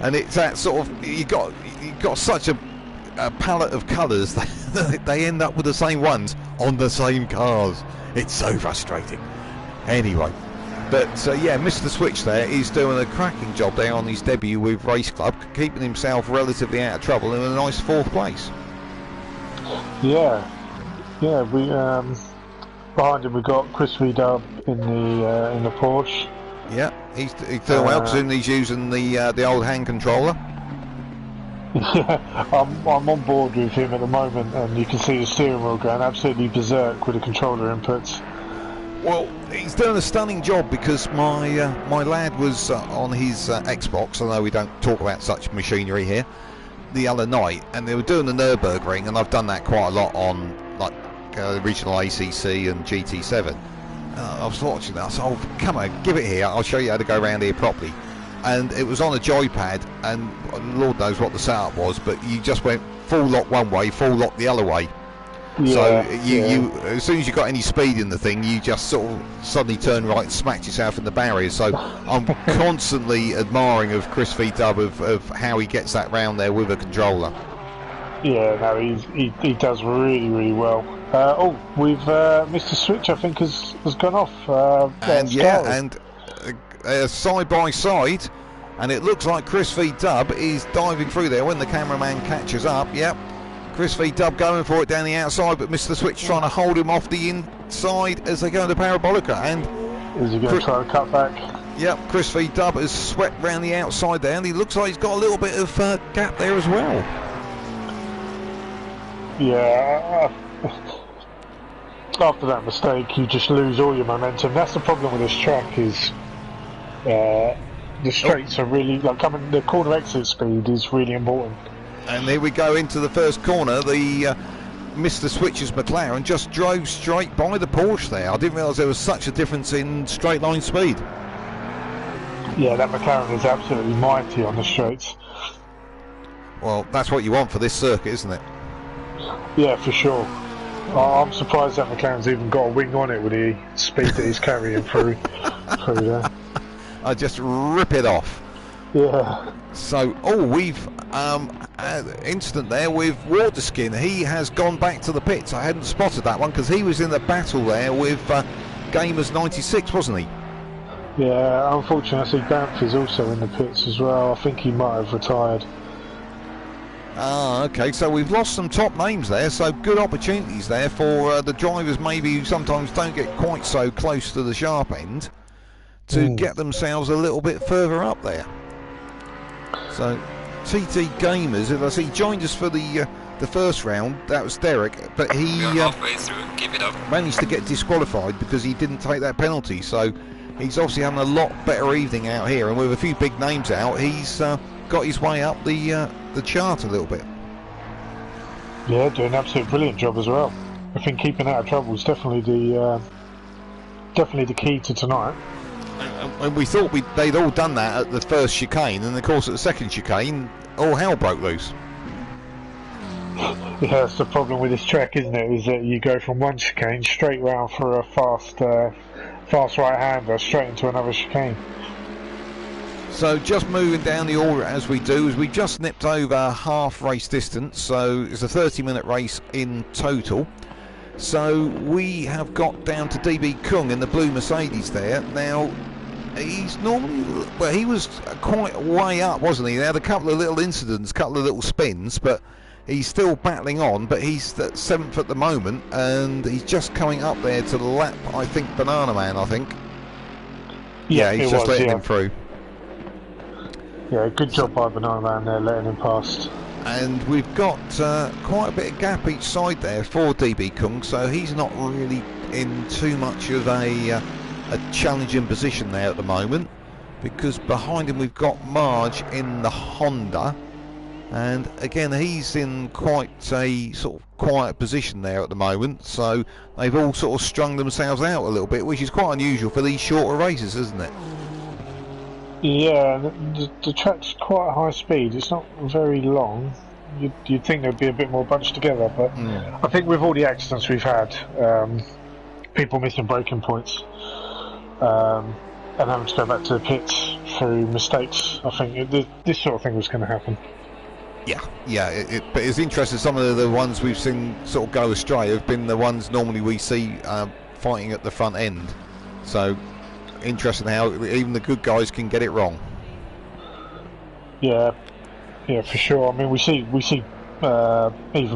And it's that sort of, you got such a palette of colours that they end up with the same ones on the same cars. It's so frustrating. Anyway, but yeah, Mr. Switch there is doing a cracking job there on his debut with Race Club, keeping himself relatively out of trouble in a nice fourth place. Yeah, we behind him we got Chris Dub in the Porsche. Yeah, he's doing well, because he's using the old hand controller. Yeah, I'm on board with him at the moment, and you can see the steering wheel going absolutely berserk with the controller inputs. Well, he's doing a stunning job, because my lad was on his Xbox, although we don't talk about such machinery here, the other night, and they were doing the Nürburgring, and I've done that quite a lot on like original ACC and GT7. I was watching that, I said, oh, come on, give it here, I'll show you how to go around here properly. And it was on a joypad, and Lord knows what the setup was, but you just went full lock one way, full lock the other way. Yeah, so you as soon as you got any speed in the thing, you just sort of suddenly turn right and smacked yourself in the barriers. So I'm constantly admiring of Chris Dub of how he gets that round there with a controller. Yeah, no, he does really, really well. With Mr. Switch, I think has gone off. Side by side, and it looks like Chris Dub is diving through there when the cameraman catches up. Yep, Chris Dub going for it down the outside, but Mr. Switch trying to hold him off the inside as they go into Parabolica. And is he going to try to cut back? Yep, Chris Dub has swept round the outside there, and he looks like he's got a little bit of gap there as well. Yeah. After that mistake, you just lose all your momentum. That's the problem with this track. Is the straights are really the corner exit speed is really important. And there we go into the first corner. The Mr. Switch's McLaren just drove straight by the Porsche there. I didn't realise there was such a difference in straight line speed. Yeah, that McLaren is absolutely mighty on the straights. Well, that's what you want for this circuit, isn't it? Yeah, for sure. I'm surprised that McLaren's even got a wing on it with the speed that he's carrying through there. I just rip it off. Yeah. So, we've incident there with Waterskin. He has gone back to the pits. I hadn't spotted that one because he was in the battle there with Gamers 96, wasn't he? Yeah, unfortunately, Banff is also in the pits as well. I think he might have retired. Ah, okay, so we've lost some top names there, so good opportunities there for the drivers maybe who sometimes don't get quite so close to the sharp end to get themselves a little bit further up there. So TT Gamers, as I see, joined us for the first round. That was Derek, but he halfway through. Keep it up. managed to get disqualified because he didn't take that penalty, so he's obviously having a lot better evening out here, and with a few big names out, he's got his way up the chart a little bit. Yeah, doing an absolutely brilliant job as well. I think keeping out of trouble is definitely the key to tonight. And we thought they'd all done that at the first chicane, and of course at the second chicane, all hell broke loose. Yeah, that's the problem with this track, isn't it? Is that you go from one chicane straight round for a fast right-hander straight into another chicane. So just moving down the order as we do, as we just nipped over half race distance, so it's a 30-minute race in total. So we have got down to DB Kung in the blue Mercedes there. Now, he's normally, well, he was quite way up, wasn't he? They had a couple of little incidents, a couple of little spins, but he's still battling on. But he's at 7th at the moment, and he's just coming up there to the lap, I think, Banana Man, I think. Yeah, he's just letting him through. Yeah, good job by Banana Man there, letting him past. And we've got quite a bit of gap each side there for DB Kung, so he's not really in too much of a challenging position there at the moment, because behind him we've got Marge in the Honda, and again he's in quite a sort of quiet position there at the moment, so they've all sort of strung themselves out a little bit, which is quite unusual for these shorter races, isn't it? Yeah, the track's quite high speed. It's not very long. You'd think they'd be a bit more bunched together, but I think with all the accidents we've had, people missing braking points, and having to go back to the pits through mistakes, I think this sort of thing was going to happen. Yeah, but it's interesting, some of the ones we've seen sort of go astray have been the ones normally we see fighting at the front end. So interesting how even the good guys can get it wrong. Yeah, for sure. I mean, we see even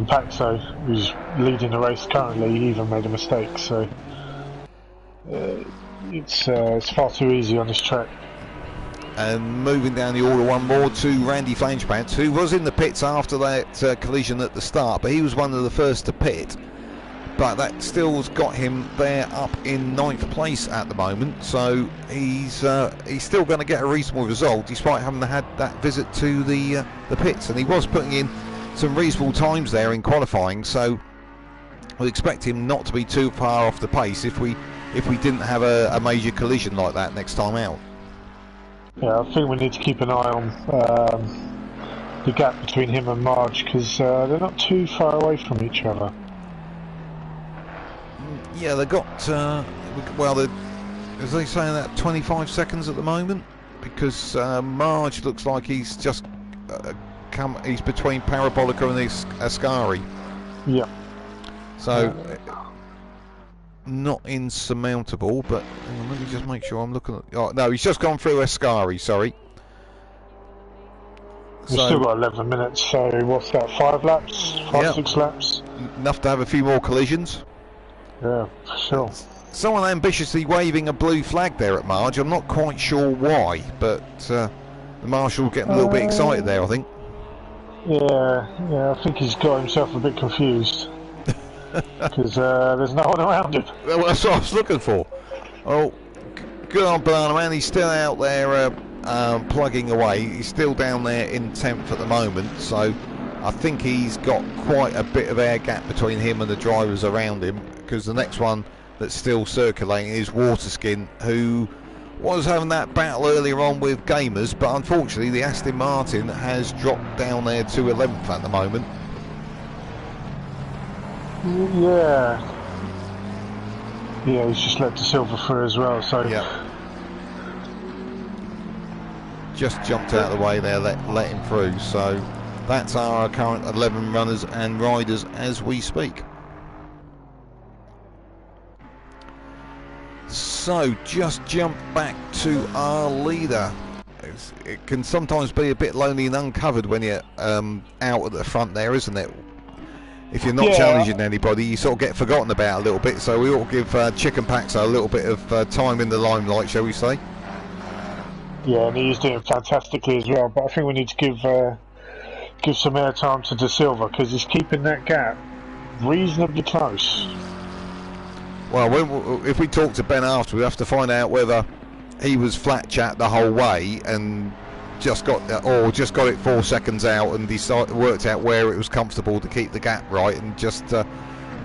Paxo, who's leading the race currently, he even made a mistake. So it's far too easy on this track. And moving down the order one more to Randy Flangepants, who was in the pits after that collision at the start, but he was one of the first to pit. But that still's got him there up in 9th place at the moment, so he's still going to get a reasonable result despite having had that visit to the pits, and he was putting in some reasonable times there in qualifying, so we expect him not to be too far off the pace if we didn't have a major collision like that next time out. Yeah, I think we need to keep an eye on the gap between him and Marge, because they're not too far away from each other. Yeah, they've got, well, as they saying that 25 seconds at the moment, because Marge looks like he's just he's between Parabolica and Ascari. Yeah. So, not insurmountable, but hang on, let me just make sure I'm looking at, oh, no, he's just gone through Ascari, sorry. We've still got 11 minutes, so what's that, 5 laps? 6 laps? Enough to have a few more collisions. Yeah, for sure. Someone ambitiously waving a blue flag there at Marge. I'm not quite sure why, but the marshal getting a little bit excited there, I think. Yeah, I think he's got himself a bit confused. Because there's no one around him. Well, that's what I was looking for. Oh, good on Banana Man. He's still out there plugging away. He's still down there in 10th at the moment, so I think he's got quite a bit of air gap between him and the drivers around him, because the next one that's still circulating is Waterskin, who was having that battle earlier on with Gamers, but unfortunately the Aston Martin has dropped down there to 11th at the moment. Yeah, he's just let De Silva through as well, so yeah, just jumped out of the way there, let him through. So that's our current 11 runners and riders as we speak. So just jump back to our leader. It can sometimes be a bit lonely and uncovered when you're out at the front there, isn't it? If you're not challenging anybody, you sort of get forgotten about a little bit, so we ought to give Chicken Paxo a little bit of time in the limelight, shall we say? Yeah, and he's doing fantastically as well, but I think we need to give some air time to De Silva, because he's keeping that gap reasonably close. Well, if we talk to Ben after, we have to find out whether he was flat chat the whole way and just got it 4 seconds out and worked out where it was comfortable to keep the gap right and just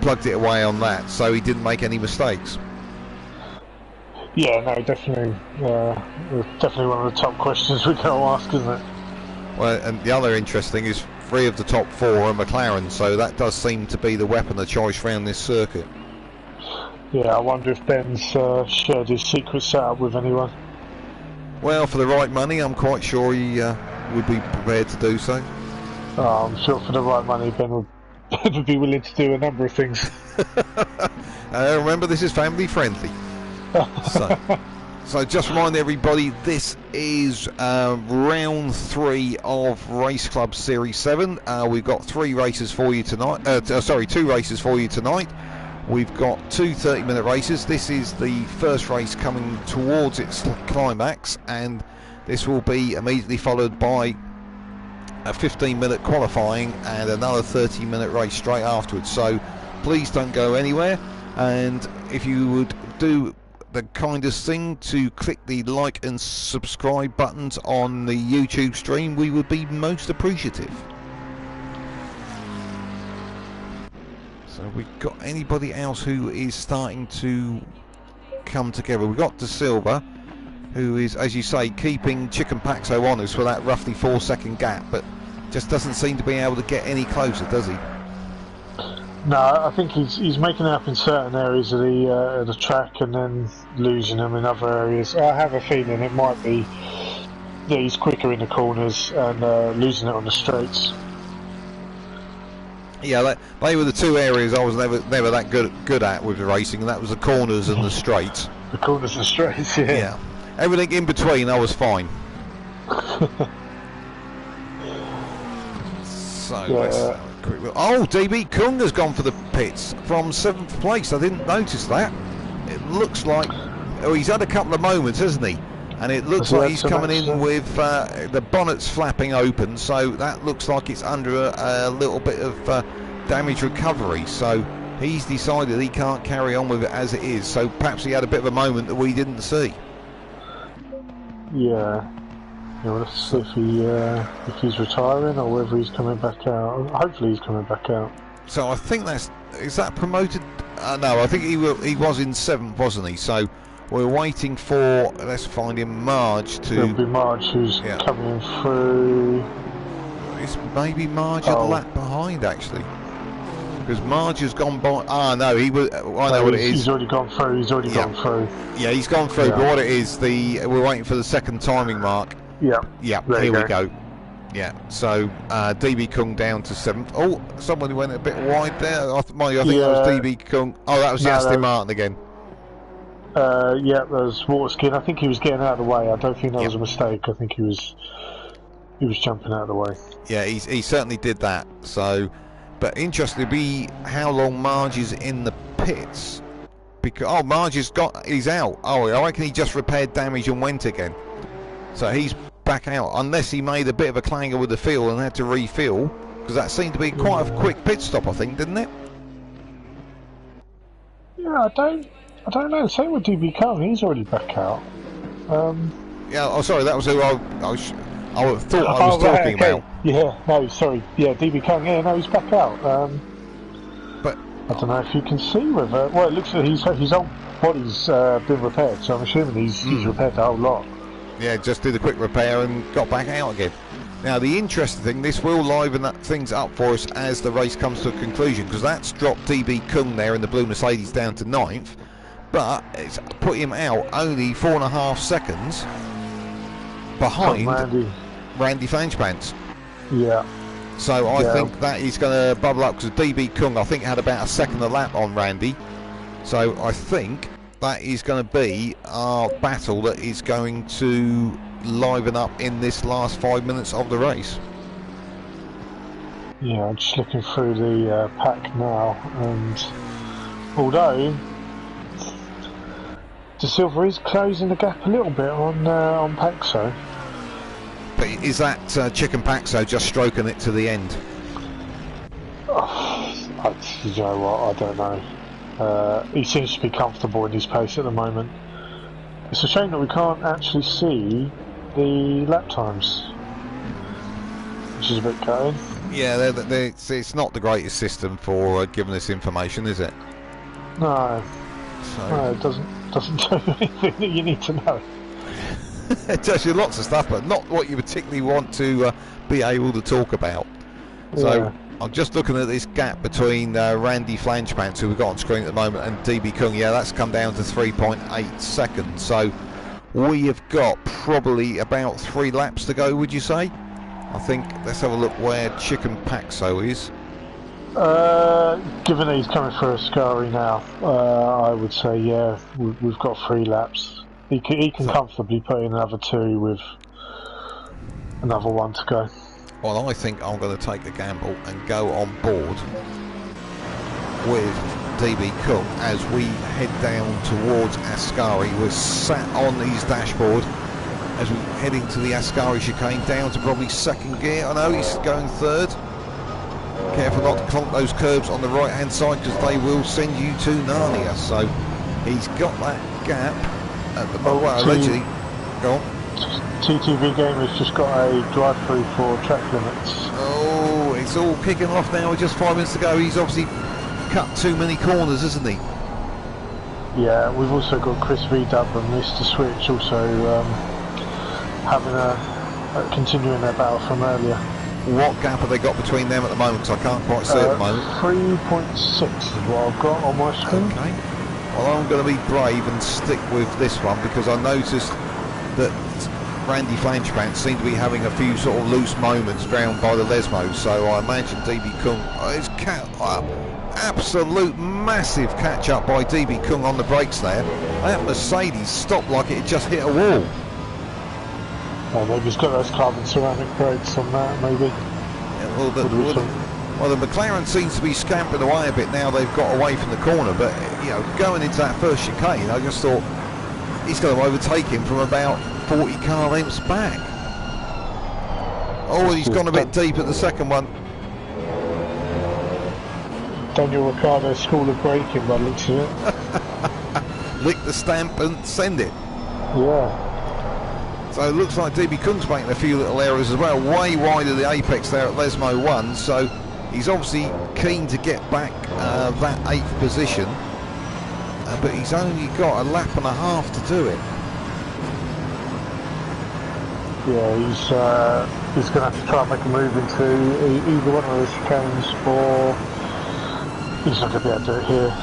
plugged it away on that, so he didn't make any mistakes. Yeah, no, definitely one of the top questions we're going to ask, isn't it? Well, and the other interesting is 3 of the top 4 are McLaren, so that does seem to be the weapon of choice around this circuit. Yeah, I wonder if Ben's shared his secret setup with anyone. Well, for the right money, I'm quite sure he would be prepared to do so. Oh, I'm sure for the right money, Ben would be willing to do a number of things. Remember, this is family friendly. So just remind everybody, this is round 3 of Race Club Series 7. We've got 3 races for you tonight. 2 races for you tonight. We've got 2 30-minute races. This is the first race coming towards its climax, and this will be immediately followed by a 15-minute qualifying and another 30-minute race straight afterwards. So please don't go anywhere, and if you would do the kindest thing to click the like and subscribe buttons on the YouTube stream, we would be most appreciative. So we've got anybody else who is starting to come together. We've got De Silva, who is, as you say, keeping Chicken Paxo on us for that roughly 4-second gap, but just doesn't seem to be able to get any closer, does he? No, I think he's making it up in certain areas of the track and then losing them in other areas. I have a feeling it might be that he's quicker in the corners and losing it on the straights. Yeah, they were the 2 areas I was never that good at with the racing, and that was the corners and the straights. The corners and straights, yeah. Yeah. Everything in between, I was fine. So let's have a quick look. Oh, DB Kung has gone for the pits from 7th place. I didn't notice that. It looks like he's had a couple of moments, hasn't he? And it looks like he's coming in with the bonnets flapping open, so that looks like it's under a little bit of damage recovery. So he's decided he can't carry on with it as it is. So perhaps he had a bit of a moment that we didn't see. Yeah. We'll have to see if he's retiring or whether he's coming back out. Hopefully he's coming back out. So I think is that promoted? No, I think he was in 7th, wasn't he? So we're waiting for, let's find him, Marge to... It'll be Marge who's coming through. It's maybe Marge a lap behind, actually. Because Marge has gone by... Ah, no, he was... I know what it is. He's already gone through, gone through. Yeah, he's gone through, but what it is, we're waiting for the second timing mark. Yeah. Yeah, here we go. Yeah, so DB Kung down to 7th. Oh, somebody went a bit wide there. I think that was DB Kung. Oh, that was Aston Martin again. Yeah, that was Waterskin. I think he was getting out of the way. I don't think that was a mistake. I think he was jumping out of the way. Yeah, he certainly did that. So, but interesting to be how long Marge is in the pits. Because Marge he's out. Oh, I reckon he just repaired damage and went again. So he's back out, unless he made a bit of a clanger with the fuel and had to refuel, because that seemed to be quite a quick pit stop, I think, didn't it? Yeah, I don't know. Same with DB Kung, he's already back out. Yeah, oh sorry, that was who I thought I was talking about. Yeah, no, sorry. Yeah, DB Kung, no, he's back out. But I don't know if you can see whether... Well, it looks like his whole body's been repaired, so I'm assuming he's repaired the whole lot. Yeah, just did a quick repair and got back out again. Now, the interesting thing, this will liven things up for us as the race comes to a conclusion, because that's dropped DB Kung there in the blue Mercedes down to 9th, but it's put him out only 4.5 seconds behind Randy Flanchpants. Yeah. So I think that is going to bubble up, because DB Kung, I think, had about a second a lap on Randy. So I think that is going to be our battle that is going to liven up in this last 5 minutes of the race. Yeah, I'm just looking through the pack now, and although De Silva is closing the gap a little bit on Paxo. But is that Chicken Paxo just stroking it to the end? You know what, I don't know. He seems to be comfortable in his pace at the moment. It's a shame that we can't actually see the lap times, which is a bit cutting. Yeah, it's not the greatest system for giving us information, is it? No. No, it doesn't do anything that you need to know. It tells you lots of stuff, but not what you particularly want to be able to talk about. So I'm just looking at this gap between Randy Flanchpants, who we've got on screen at the moment, and DB Kung. Yeah, that's come down to 3.8 seconds. So We have got probably about 3 laps to go, would you say? I think, let's have a look where Chicken Paxo is. Given that he's coming through Ascari now, I would say, yeah, we've got 3 laps. He can comfortably put in another 2 with another 1 to go. Well, I think I'm going to take the gamble and go on board with DB Cook as we head down towards Ascari. We're sat on his dashboard as we head into the Ascari chicane, down to probably 2nd gear. I know he's going 3rd. Careful not to clunk those curbs on the right hand side because they will send you to Narnia. So he's got that gap at the moment. Well, allegedly, go on. TTV game has just got a drive-through for track limits. Oh, it's all kicking off now with just 5 minutes to go. He's obviously cut too many corners, isn't he? Yeah, we've also got Chris V-Dub and Mr. Switch also having continuing their battle from earlier. What gap have they got between them at the moment? Because I can't quite see at the moment. 3.6 is what I've got on my screen. Okay. Well, I'm going to be brave and stick with this one because I noticed that Randy Flanchpants seemed to be having a few sort of loose moments down by the Lesmo, so I imagine DB Kung is absolute massive catch up by DB Kung on the brakes there. That Mercedes stopped like it had just hit a wall. Oh, maybe he's got those carbon ceramic brakes on that, maybe. Yeah, well, the McLaren seems to be scampering away a bit now they've got away from the corner, but you know, going into that first chicane, I just thought he's going to overtake him from about 40 car lengths back. Oh, he's gone a bit deep at the second one. Daniel Ricciardo School of Braking by the looks of it. Lick the stamp and send it. Yeah. So it looks like DB Kung's making a few little errors as well, way wide of the apex there at Lesmo 1, so he's obviously keen to get back that 8th position, but he's only got a lap and a half to do it. Yeah, he's going to have to try and make a move into either one of those chicanes, or he's not going to be able to do it here.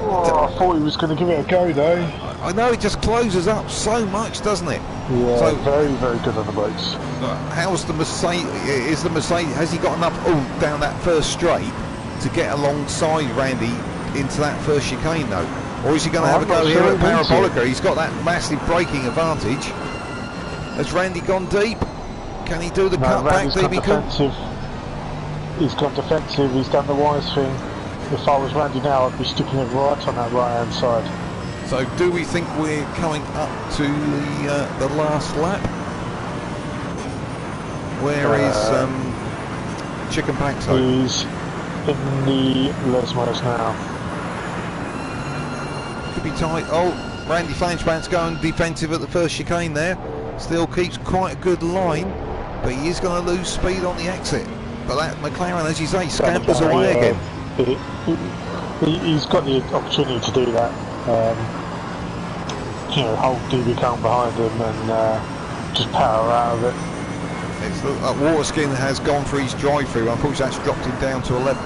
Oh, I thought he was going to give it a go though. I know, it just closes up so much, doesn't it? Yeah, so, very, very good on the brakes. How's the Mercedes? Is the Mercedes? Has he got enough oomph down that first straight to get alongside Randy into that first chicane though? Or is he going to have a go here at Parabolica? He's got that massive braking advantage. Has Randy gone deep? Can he do the cutback? He's gone defensive, he's done the wise thing. If I was Randy now, I'd be sticking it right on that right hand side. So do we think we're coming up to the last lap? Where is Chicken Paxo? He's in the Lesmos now. Could be tight. Oh, Randy Flanchpant's going defensive at the first chicane there. Still keeps quite a good line, but he is going to lose speed on the exit. But that McLaren, as you say, scampers away again. He's got the opportunity to do that. You know, hold DB Kung behind him and just power out of it. It's Waterskin has gone for his drive-through. Unfortunately, that's dropped him down to 11.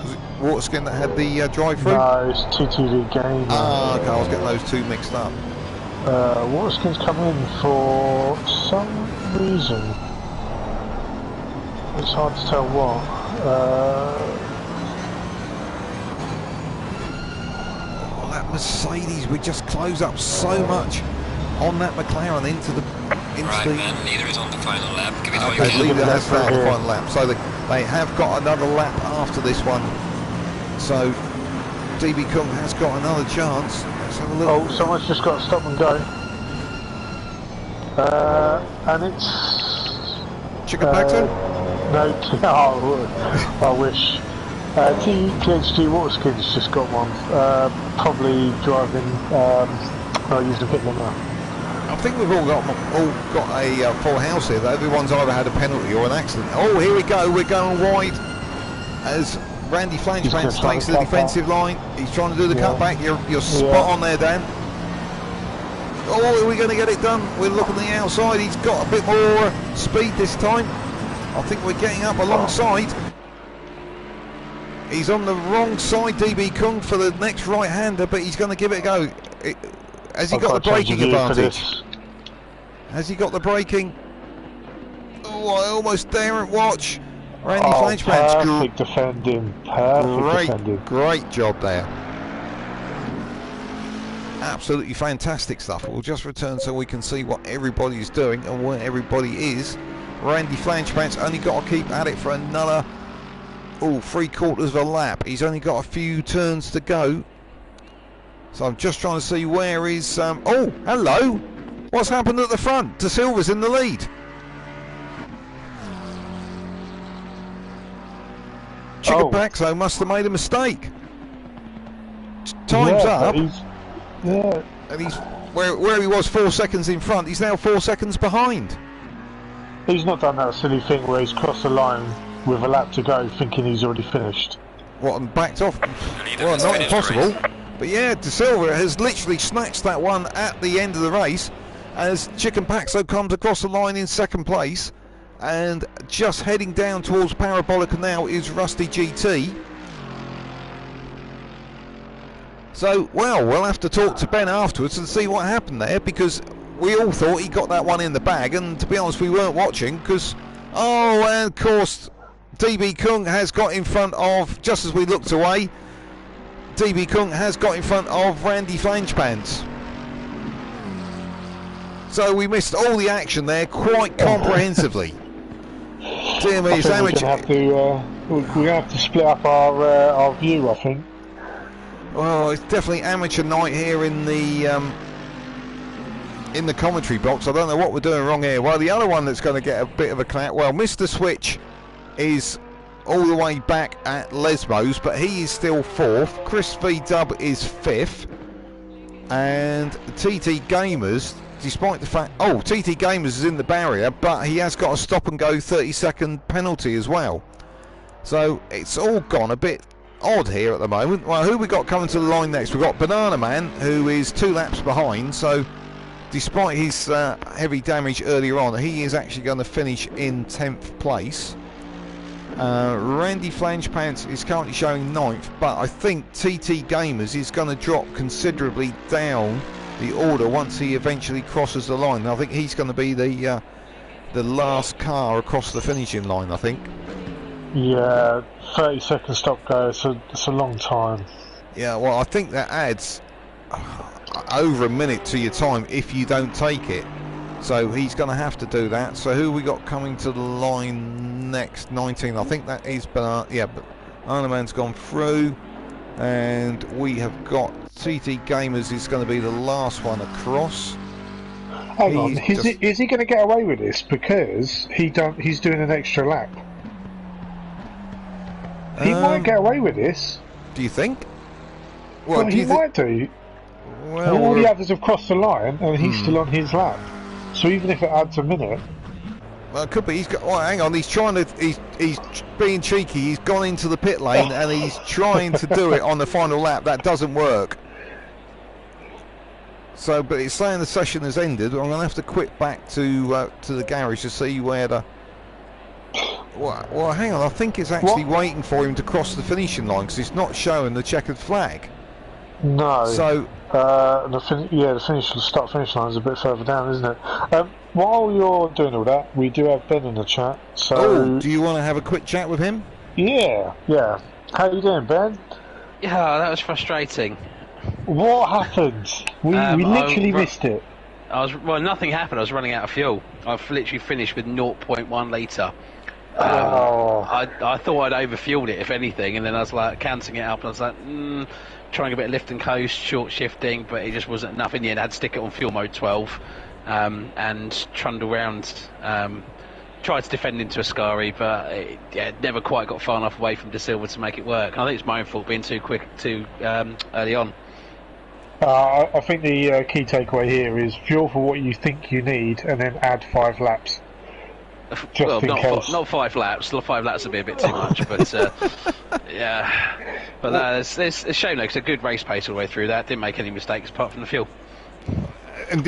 Was it Waterskin that had the drive-through? No, it's TTV game. Ah, okay, I was getting those two mixed up. Waterskin's come in for some reason. It's hard to tell what. Well, that Mercedes would just close up so much on that McLaren into the... Right, leader is on the final lap. Give it okay, away. leader has started the final lap. So they have got another lap after this one. So DB Kung has got another chance. Let's have a look. Oh, someone's just got to stop and go. And it's... Chicken Paxo? No, oh, I wish. THG Waterskin's just got one. Probably driving, using pit limiter. I think we've all got a full house here. Everyone's either had a penalty or an accident. Oh, here we go. We're going wide as Randy Flanchpant takes the defensive line. He's trying to do the cutback. You're spot on there, Dan. Oh, are we going to get it done? We're looking at the outside. He's got a bit more speed this time. I think we're getting up alongside. He's on the wrong side, DB Kung, for the next right-hander, but he's going to give it a go. Has he got the braking advantage? Has he got the braking? Oh, I almost daren't watch. Randy Flanchpants. Perfect defending. Perfect defending. Great job there. Absolutely fantastic stuff. We'll just return so we can see what everybody's doing and where everybody is. Randy Flanchpants only got to keep at it for another 3/4 of a lap. He's only got a few turns to go. So I'm just trying to see where is... oh, hello! What's happened at the front? De Silva's in the lead. Chicken must have made a mistake. Time's up. And he's where he was 4 seconds in front, he's now 4 seconds behind. He's not done that silly thing where he's crossed the line with a lap to go thinking he's already finished. What, and backed off? Well, not impossible. But yeah, De Silva has literally snatched that one at the end of the race as Chicken Paxo comes across the line in second place. And just heading down towards Parabolica now is Rusty GT. So, well, we'll have to talk to Ben afterwards and see what happened there, because we all thought he got that one in the bag, and to be honest, we weren't watching, because, and of course, DB Kung has got in front of, just as we looked away, DB Kung has got in front of Randy Flanchpants. So we missed all the action there quite comprehensively. Dear me, it's amateur. We have to split up our view, I think. Well, it's definitely amateur night here in the commentary box. I don't know what we're doing wrong here. Well, the other one that's going to get a bit of a clap. Well, Mr. Switch is all the way back at Lesmos, but he is still 4th. Chris V Dub is 5th, and TT Gamers, despite the fact, TT Gamers is in the barrier, but he has got a stop and go 30-second penalty as well. So it's all gone a bit odd here at the moment. Well, who we got coming to the line next? We've got Banana Man, who is 2 laps behind, so despite his heavy damage earlier on, he is actually going to finish in 10th place. Randy Flanchpants is currently showing 9th, but I think TT Gamers is going to drop considerably down the order once he eventually crosses the line. I think he's going to be the last car across the finishing line, I think. Yeah, 30-second stop go, it's a long time. Yeah, well, I think that adds over a minute to your time if you don't take it. So he's going to have to do that. So who we got coming to the line next? 19. I think that is Banana. Yeah, but Banana Man's gone through, and we have got TT Gamers is going to be the last one across. Hang on, is he going to get away with this because he's doing an extra lap? He might get away with this. Do you think? Well, he might do. Well, all the others have crossed the line, and he's still on his lap. So even if it adds a minute, well, it could be. He's got. Oh, hang on. He's trying to. He's being cheeky. He's gone into the pit lane and he's trying to do it on the final lap. That doesn't work. So, but it's saying the session has ended. I'm going to have to quit back to the garage to see where the. Well, hang on. I think it's actually waiting for him to cross the finishing line because it's not showing the checkered flag. No. So. The start-finish line is a bit further down, isn't it? While you're doing all that, we do have Ben in the chat. So, do you want to have a quick chat with him? Yeah. How you doing, Ben? Yeah, that was frustrating. What happened? We literally missed it. Nothing happened. I was running out of fuel. I've literally finished with 0.1 litre. I thought I'd overfueled it, if anything, and then I was like counting it up, and I was like, trying a bit of lift and coast, short shifting, but it just wasn't enough. In the end, I had to stick it on fuel mode 12 and trundle around. Tried to defend into Ascari, but it never quite got far enough away from De Silva to make it work. And I think it's my own fault being too quick too early on. I think the key takeaway here is fuel for what you think you need, and then add 5 laps. Not 5 laps. 5 laps would be a bit too much, but yeah. But it's a shame though, because a good race pace all the way through that. Didn't make any mistakes apart from the fuel. And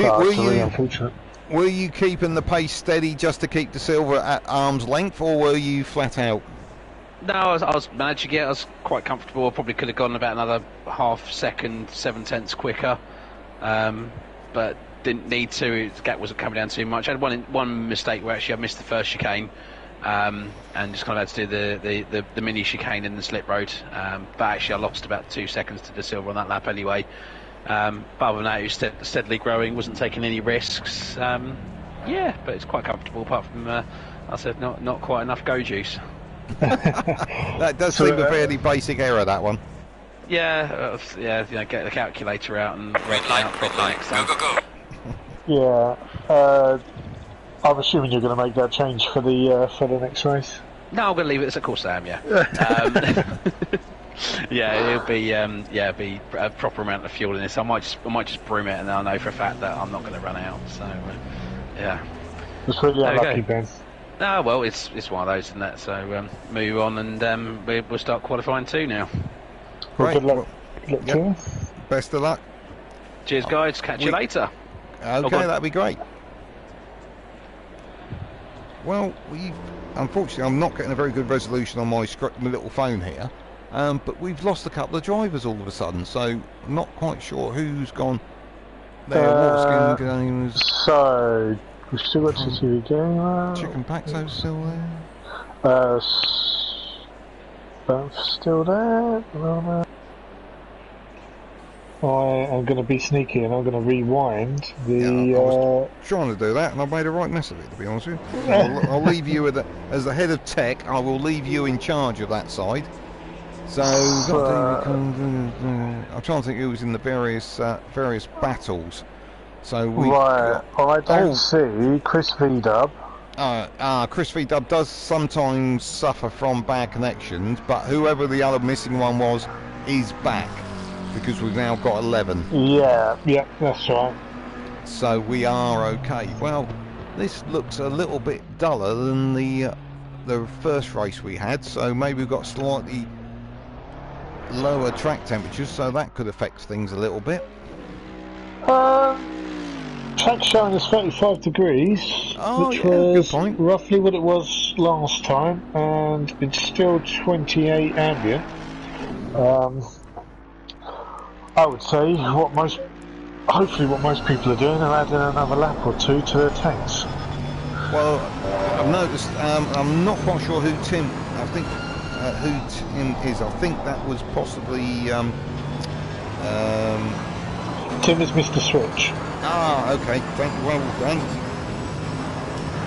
were you keeping the pace steady just to keep De Silva at arm's length, or were you flat out? No, I was managing it. I was quite comfortable. I probably could have gone about another half second, 7/10 quicker, but didn't need to. The gap wasn't coming down too much. I had one mistake where actually I missed the first chicane, and just kind of had to do the mini chicane in the slip road. But actually, I lost about 2 seconds to De Silva on that lap anyway. But other than that, it was steadily growing. Wasn't taking any risks. Yeah, but it's quite comfortable. Apart from, I said, not quite enough go juice. That does seem a fairly basic error, that one. Yeah, get the calculator out and Red light, go, go. Yeah, I'm assuming you're going to make that change for the next race. No, I'm going to leave it as a course I am. Yeah. Yeah, it'll be a proper amount of fuel in this. I might just broom it, and then I know for a fact that I'm not going to run out. So, yeah. It's really unlucky, Ben. Ah, well, it's one of those, isn't it? So move on, and we'll start qualifying too now. Well, good luck. Yep. Best of luck. Cheers, guys. Catch you later. Okay, that'd be great. Well, unfortunately, I'm not getting a very good resolution on my little phone here, but we've lost a couple of drivers all of a sudden, so I'm not quite sure who's gone there. What skin games? So we've still got CCV Gamer. Chicken Paxo's still there. Both still there. I am going to be sneaky and I'm going to rewind the. I was trying to do that and I made a right mess of it, to be honest with you. I'll leave you as the head of tech. I will leave you in charge of that side. So I'm trying to think who was in the various battles. So I don't see Chris V-Dub. Chris V-Dub does sometimes suffer from bad connections, but whoever the other missing one was is back. Because we've now got 11. Yeah, that's right. So we are okay. Well, this looks a little bit duller than the first race we had, so maybe we've got slightly lower track temperatures, so that could affect things a little bit. Track showing us 35 degrees, which was roughly what it was last time, and it's still 28 ambient. I would say hopefully what most people are doing are adding another lap or two to their tanks. Well, I've noticed, I'm not quite sure who Tim is. I think that was possibly Tim is Mr. Switch. Okay, thank you, well done.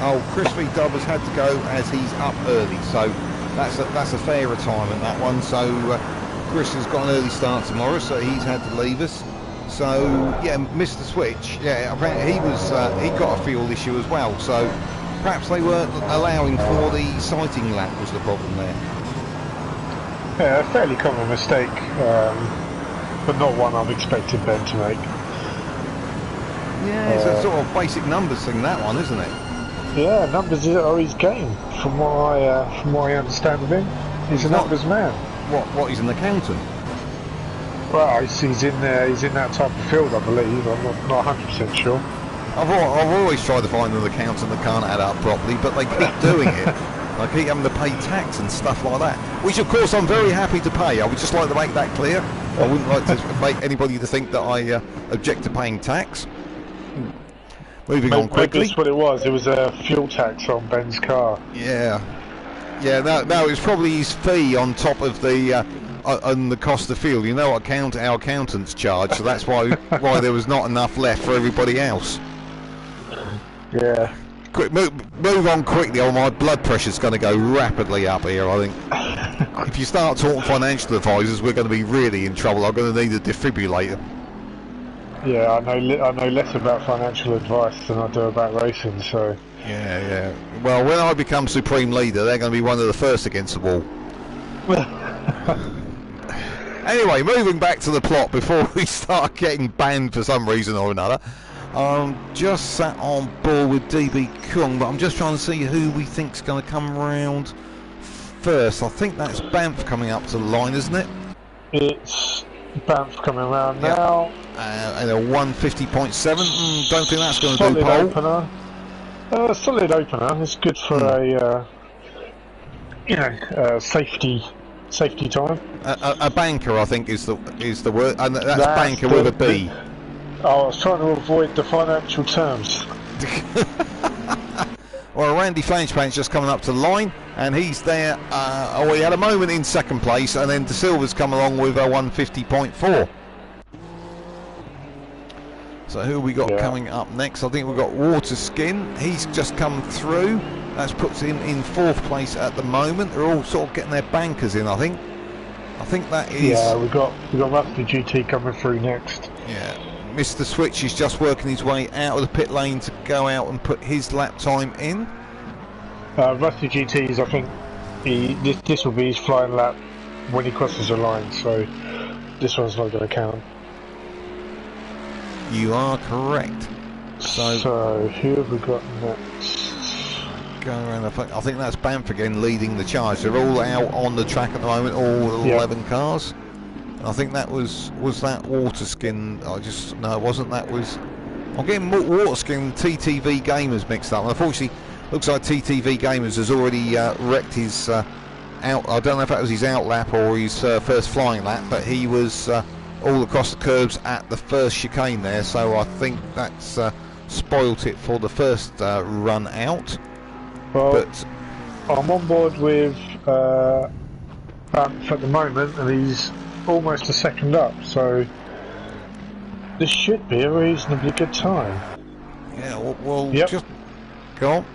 Oh, Chris V-Dub has had to go as he's up early, so that's a fair retirement, that one. So Chris has got an early start tomorrow, so he's had to leave us. So yeah, Mr. Switch, yeah, apparently he got a fuel issue as well. So perhaps they weren't allowing for the sighting lap was the problem there. Yeah, a fairly common mistake, but not one I've expected Ben to make. Yeah, it's a sort of basic numbers thing, that one, isn't it? Yeah, numbers are his game, from what I understand of him. He's a numbers man. What? He's an accountant. Well, he's in there. He's in that type of field, I believe. I'm not 100% sure. I've always tried to find an accountant that can't add up properly, but they keep doing it. I keep having to pay tax and stuff like that, which of course I'm very happy to pay. I would just like to make that clear. I wouldn't like to make anybody to think that I object to paying tax. Moving on quickly. That's what it was. It was a fuel tax on Ben's car. Yeah. No, it's probably his fee on top of the on the cost of fuel. You know what our accountants charge, so that's why there was not enough left for everybody else. Yeah. Quick, move on quickly, or my blood pressure's going to go rapidly up here, I think. If you start talking financial advisors, we're going to be really in trouble. I'm going to need a defibrillator. Yeah, I know less about financial advice than I do about racing, so... Yeah. Well, when I become Supreme Leader, they're going to be one of the first against the wall. Anyway, moving back to the plot before we start getting banned for some reason or another. Just sat on board with DB Kung, but I'm just trying to see who we think's going to come round first. I think that's Banff coming up to the line, isn't it? It's Banff coming round now. And a 150.7. Don't think that's going to do pole. Solid opener. It's good for safety time. A banker, I think, is the word, and that's banker with a B. I was trying to avoid the financial terms. Well, Randy Flangepaint's just coming up to the line, and he's there. He had a moment in second place, and then De Silva's come along with a 150.4. So who we got coming up next? I think we've got Waterskin. He's just come through. That puts him in 4th place at the moment. They're all sort of getting their bankers in, I think. I think that is... Yeah, we've got Rusty GT coming through next. Yeah. Mr. Switch is just working his way out of the pit lane to go out and put his lap time in. Rusty GT's, I think, this will be his flying lap when he crosses the line, so this one's not going to count. You are correct. So who have we got next? Going around, I think that's Banff again leading the charge. They're all out on the track at the moment, all 11 cars. I think that was that Waterskin. No, it wasn't. That was. I'm getting Waterskin TTV Gamers mixed up. Unfortunately, looks like TTV Gamers has already wrecked his out. I don't know if that was his out lap or his first flying lap, but he was all across the curbs at the first chicane there. So I think that's spoilt it for the first run out. Well, but I'm on board with Banff at the moment, and he's almost a second up, so this should be a reasonably good time. Yeah, well, just go on.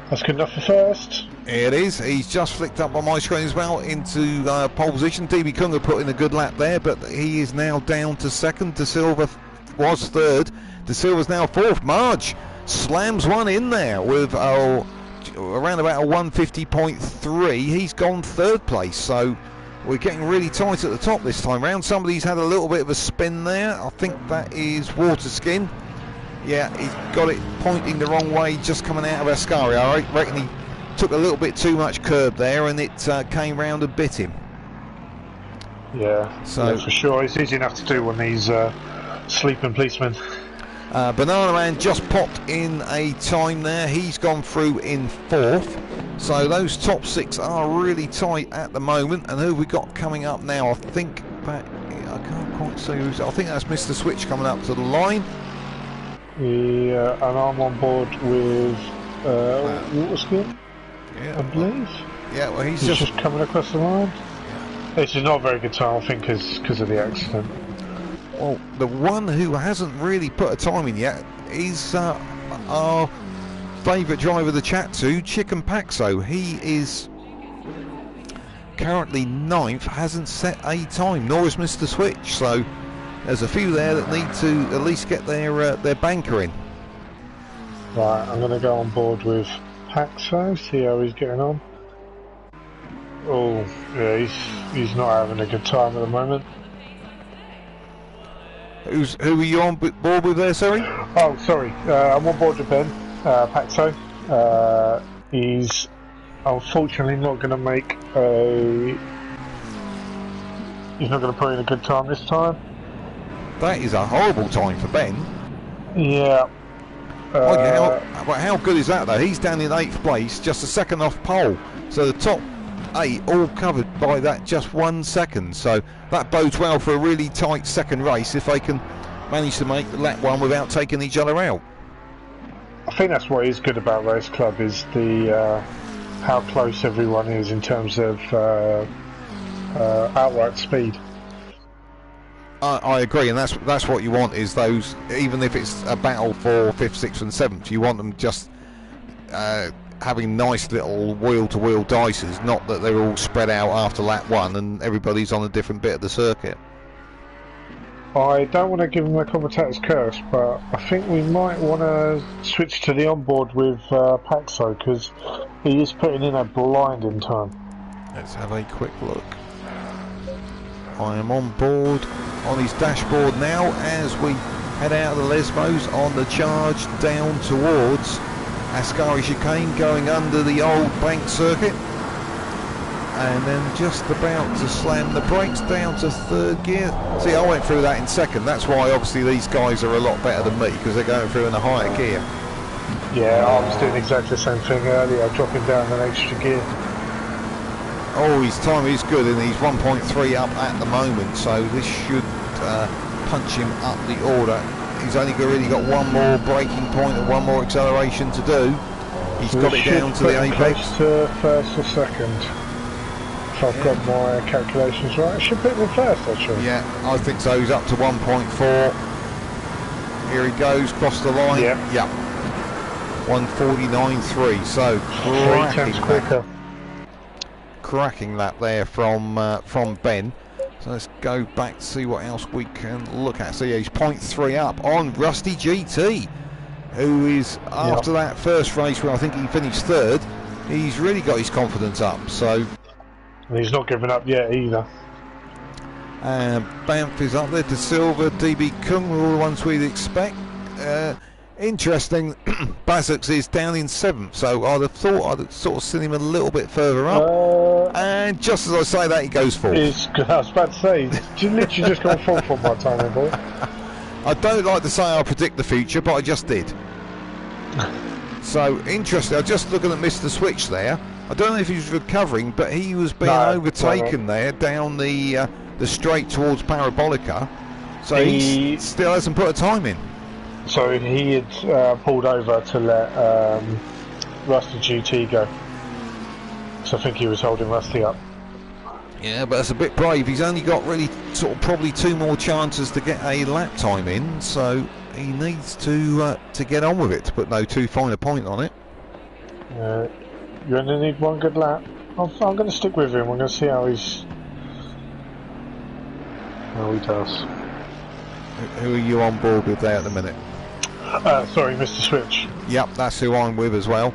That's good enough for first. It is. He's just flicked up on my screen as well into pole position. DB Kunga put in a good lap there, but he is now down to second. De Silva was third. De Silva's now fourth. Marge slams one in there with around about a 150.3. He's gone third place, so we're getting really tight at the top this time round. Somebody's had a little bit of a spin there. I think that is Waterskin. Yeah, he's got it pointing the wrong way, just coming out of Ascari. I reckon he took a little bit too much curb there, and it came round and bit him. Yeah, so for sure. It's easy enough to do when these sleeping policemen. Banana Man just popped in a time there. He's gone through in 4th. So those top 6 are really tight at the moment. And who have we got coming up now? I think I can't quite see who's. I think that's Mr. Switch coming up to the line. Yeah, and I'm on board with Waterskin, I believe. Yeah, well, he's just coming across the line. Yeah. This is not a very good time, I think, because of the accident. Well, the one who hasn't really put a time in yet is our favourite driver of the chat to, Chicken Paxo. He is currently 9th, hasn't set a time, nor is Mr. Switch. So there's a few there that need to at least get their banker in. Right, I'm going to go on board with Paxo, see how he's getting on. Oh, yeah, he's not having a good time at the moment. Who are you on board with there, sorry? Oh, sorry. I'm on board with Ben Paxo. He's unfortunately not going to make a. He's not going to put in a good time this time. That is a horrible time for Ben. Yeah. How good is that though? He's down in 8th place, just a second off pole. So the top 8 all covered by that just 1 second. So that bodes well for a really tight second race if they can manage to make lap 1 without taking each other out. I think that's what is good about Race Club, is the how close everyone is in terms of outright speed. I agree, and that's what you want, is those, even if it's a battle for 5th, 6th and 7th, you want them just having nice little wheel-to-wheel dices, not that they're all spread out after lap 1 and everybody's on a different bit of the circuit. I don't want to give him a commentator's curse, but I think we might want to switch to the onboard with Paxo, because he is putting in a blinding time. Let's have a quick look. I am on board on his dashboard now as we head out of the Lesbos on the charge down towards Ascari Chicane, going under the old bank circuit, and then just about to slam the brakes down to 3rd gear. See, I went through that in 2nd. That's why obviously these guys are a lot better than me, because they're going through in a higher gear. Yeah, I was doing exactly the same thing earlier, dropping down an extra gear. Oh, his time is good, and he's 1.3 up at the moment, so this should punch him up the order. He's only really got one more braking point and one more acceleration to do. He's got it down to the apex. Close to first or second. If I've got my calculations right, it should put him first, actually. Yeah, I think so. He's up to 1.4. Here he goes, cross the line. Yeah. 149.3. So 3 tenths quicker. Cracking lap there from Ben. So let's go back to see what else we can look at. So yeah, he's 0.3 up on Rusty GT, who is, after that first race where I think he finished third, he's really got his confidence up. So and he's not giving up yet either. Banff is up there, De Silva, DB Kung, all the ones we'd expect. Interesting, Bazux is down in 7th, so I'd have thought I'd sort of seen him a little bit further up. And just as I say that, he goes 4th. I was about to say, he's literally just gone 4th on my time, boy. I don't like to say I predict the future, but I just did. So, interesting, I'm just looking at Mr. Switch there. I don't know if he's recovering, but he was being overtaken there down the straight towards Parabolica. So he still hasn't put a time in. So he had pulled over to let Rusty GT go. So I think he was holding Rusty up. Yeah, but that's a bit brave. He's only got really sort of probably 2 more chances to get a lap time in, so he needs to get on with it to put no too fine a point on it. You only need 1 good lap. I'm going to stick with him. I'm going to see how he does. Who are you on board with there at the minute? Sorry, Mr. Switch. Yep, that's who I'm with as well.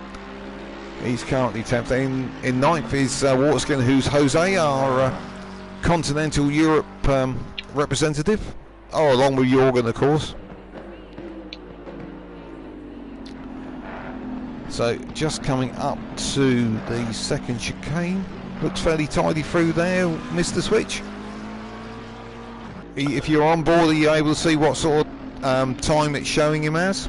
He's currently 10th. In 9th is Waterskin, who's Jose, our Continental Europe representative. Oh, along with Jorgen, of course. So, just coming up to the second chicane. Looks fairly tidy through there, Mr. Switch. If you're on board, are you able to see what sort of time it's showing him as?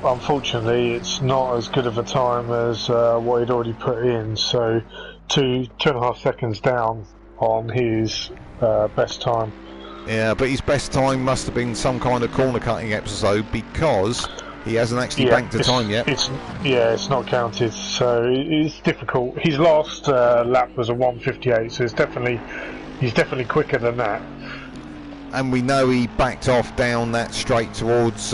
Unfortunately, it's not as good of a time as what he'd already put in. So, 2.5 seconds down on his best time. Yeah, but his best time must have been some kind of corner cutting episode, because he hasn't actually banked the time yet. It's not counted, so it's difficult. His last lap was a 1:58, so he's definitely quicker than that. And we know he backed off down that straight towards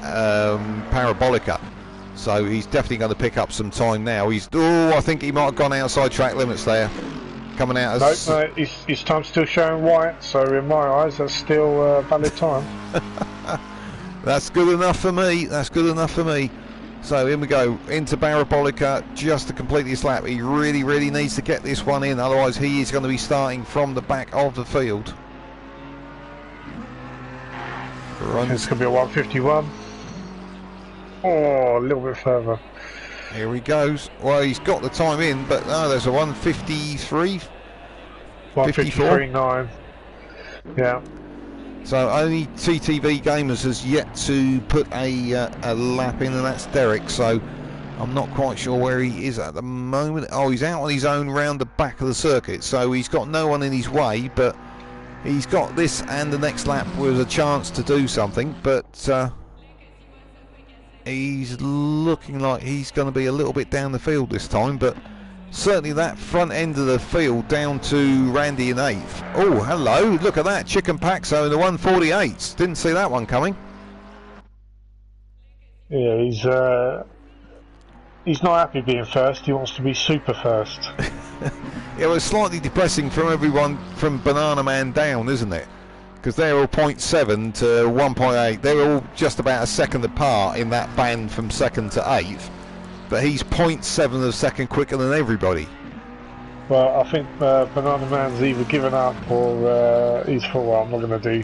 Parabolica, so he's definitely going to pick up some time now. I think he might have gone outside track limits there, coming out as... No, his time's still showing white, so in my eyes that's still valid time. That's good enough for me. That's good enough for me. So in we go into Parabolica just to complete this lap. He really needs to get this one in, otherwise he is going to be starting from the back of the field. It's going to be a 1:51. Oh, a little bit further. Here he goes. Well, he's got the time in, but no, there's a 1:53. 1:53.9. Yeah. So only TTV Gamers has yet to put a lap in, and that's Derek. So I'm not quite sure where he is at the moment. Oh, he's out on his own round the back of the circuit, so he's got no one in his way, but he's got this and the next lap with a chance to do something, but he's looking like he's going to be a little bit down the field this time, but certainly that front end of the field down to Randy in 8th. Oh, hello, look at that, Chicken Paxo in the 1:48. Didn't see that one coming. Yeah, he's not happy being first, he wants to be super first. Yeah, well, it's slightly depressing from everyone from Banana Man down, isn't it? Because they're all 0.7 to 1.8. They're all just about a second apart in that band from 2nd to 8th. But he's 0.7 of a second quicker than everybody. Well, I think Banana Man's either given up or he's thought, well, I'm not going to do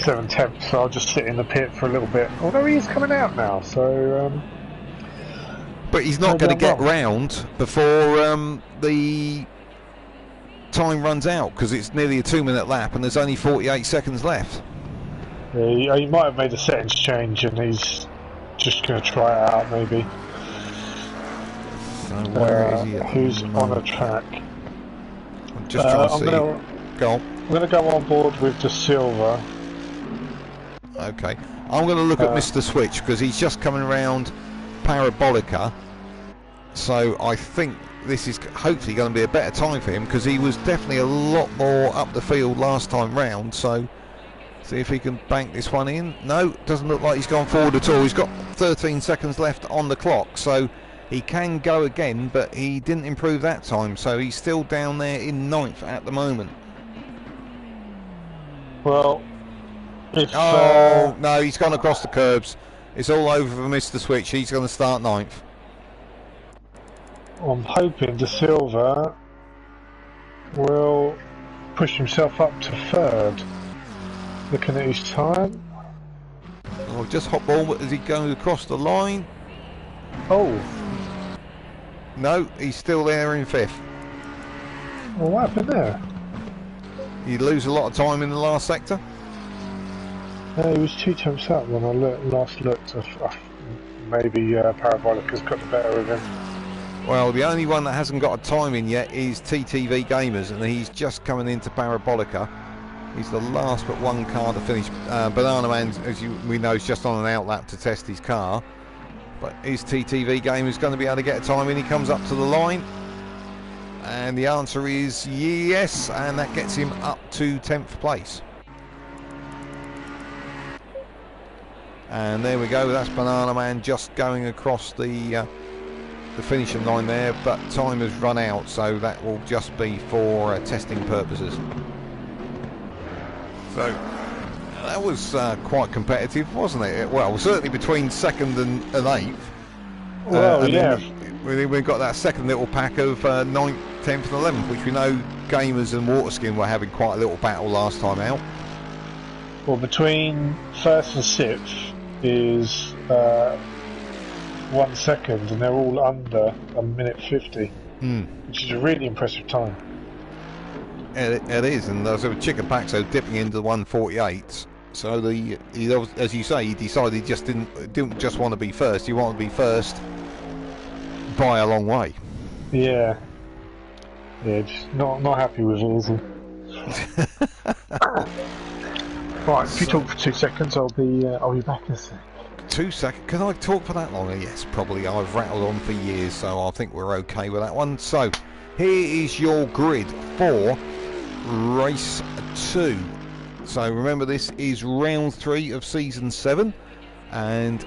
7 tenths, so I'll just sit in the pit for a little bit. Although he is coming out now, so... but he's not going to get round before the time runs out, because it's nearly a 2-minute lap and there's only 48 seconds left. Yeah, he might have made a settings change and he's just going to try it out, maybe. So where is he at who's the on moment? the track. I'm just trying to see. Go on. I'm going to go on board with De Silva. Okay, I'm going to look at Mr. Switch because he's just coming around Parabolica. So I think this is hopefully going to be a better time for him because he was definitely a lot more up the field last time round. So see if he can bank this one in. No, doesn't look like he's gone forward at all. He's got 13 seconds left on the clock, so he can go again, but he didn't improve that time, so he's still down there in 9th at the moment. Well, if no, he's gone across the curbs. It's all over for Mr. Switch. He's going to start 9th. I'm hoping De Silva will push himself up to 3rd. Looking at his time. Oh, just hot ball as he goes across the line. Oh. No, he's still there in 5th. Well, what happened there? You lose a lot of time in the last sector. No, he was 2 times up when I last looked. Maybe Parabolica's got the better of him. Well, the only one that hasn't got a time in yet is TTV Gamers, and he's just coming into Parabolica. He's the last but one car to finish. Banana Man, as we know, is just on an outlap to test his car. But is TTV Gamers going to be able to get a time in? He comes up to the line. And the answer is yes, and that gets him up to 10th place. And there we go, that's Banana Man just going across the finishing line there, but time has run out, so that will just be for testing purposes. So that was quite competitive, wasn't it? Well, certainly between 2nd and 8th. Well, yeah. We've got that second little pack of 9th, 10th and 11th, which we know Gamers and Waterskin were having quite a little battle last time out. Well, between 1st and 6th is 1 second, and they're all under a minute 50, which is a really impressive time. It is, and there's a Chicken Paxo dipping into the 148. So as you say, he decided he just didn't just want to be first. He wanted to be first by a long way. Yeah, just not happy with it, is he? Right, if you talk for 2 seconds, I'll be back in a sec. 2 seconds? Can I talk for that long? Yes, probably. I've rattled on for years, so I think we're okay with that one. So here is your grid for race 2. So remember, this is round 3 of season 7, and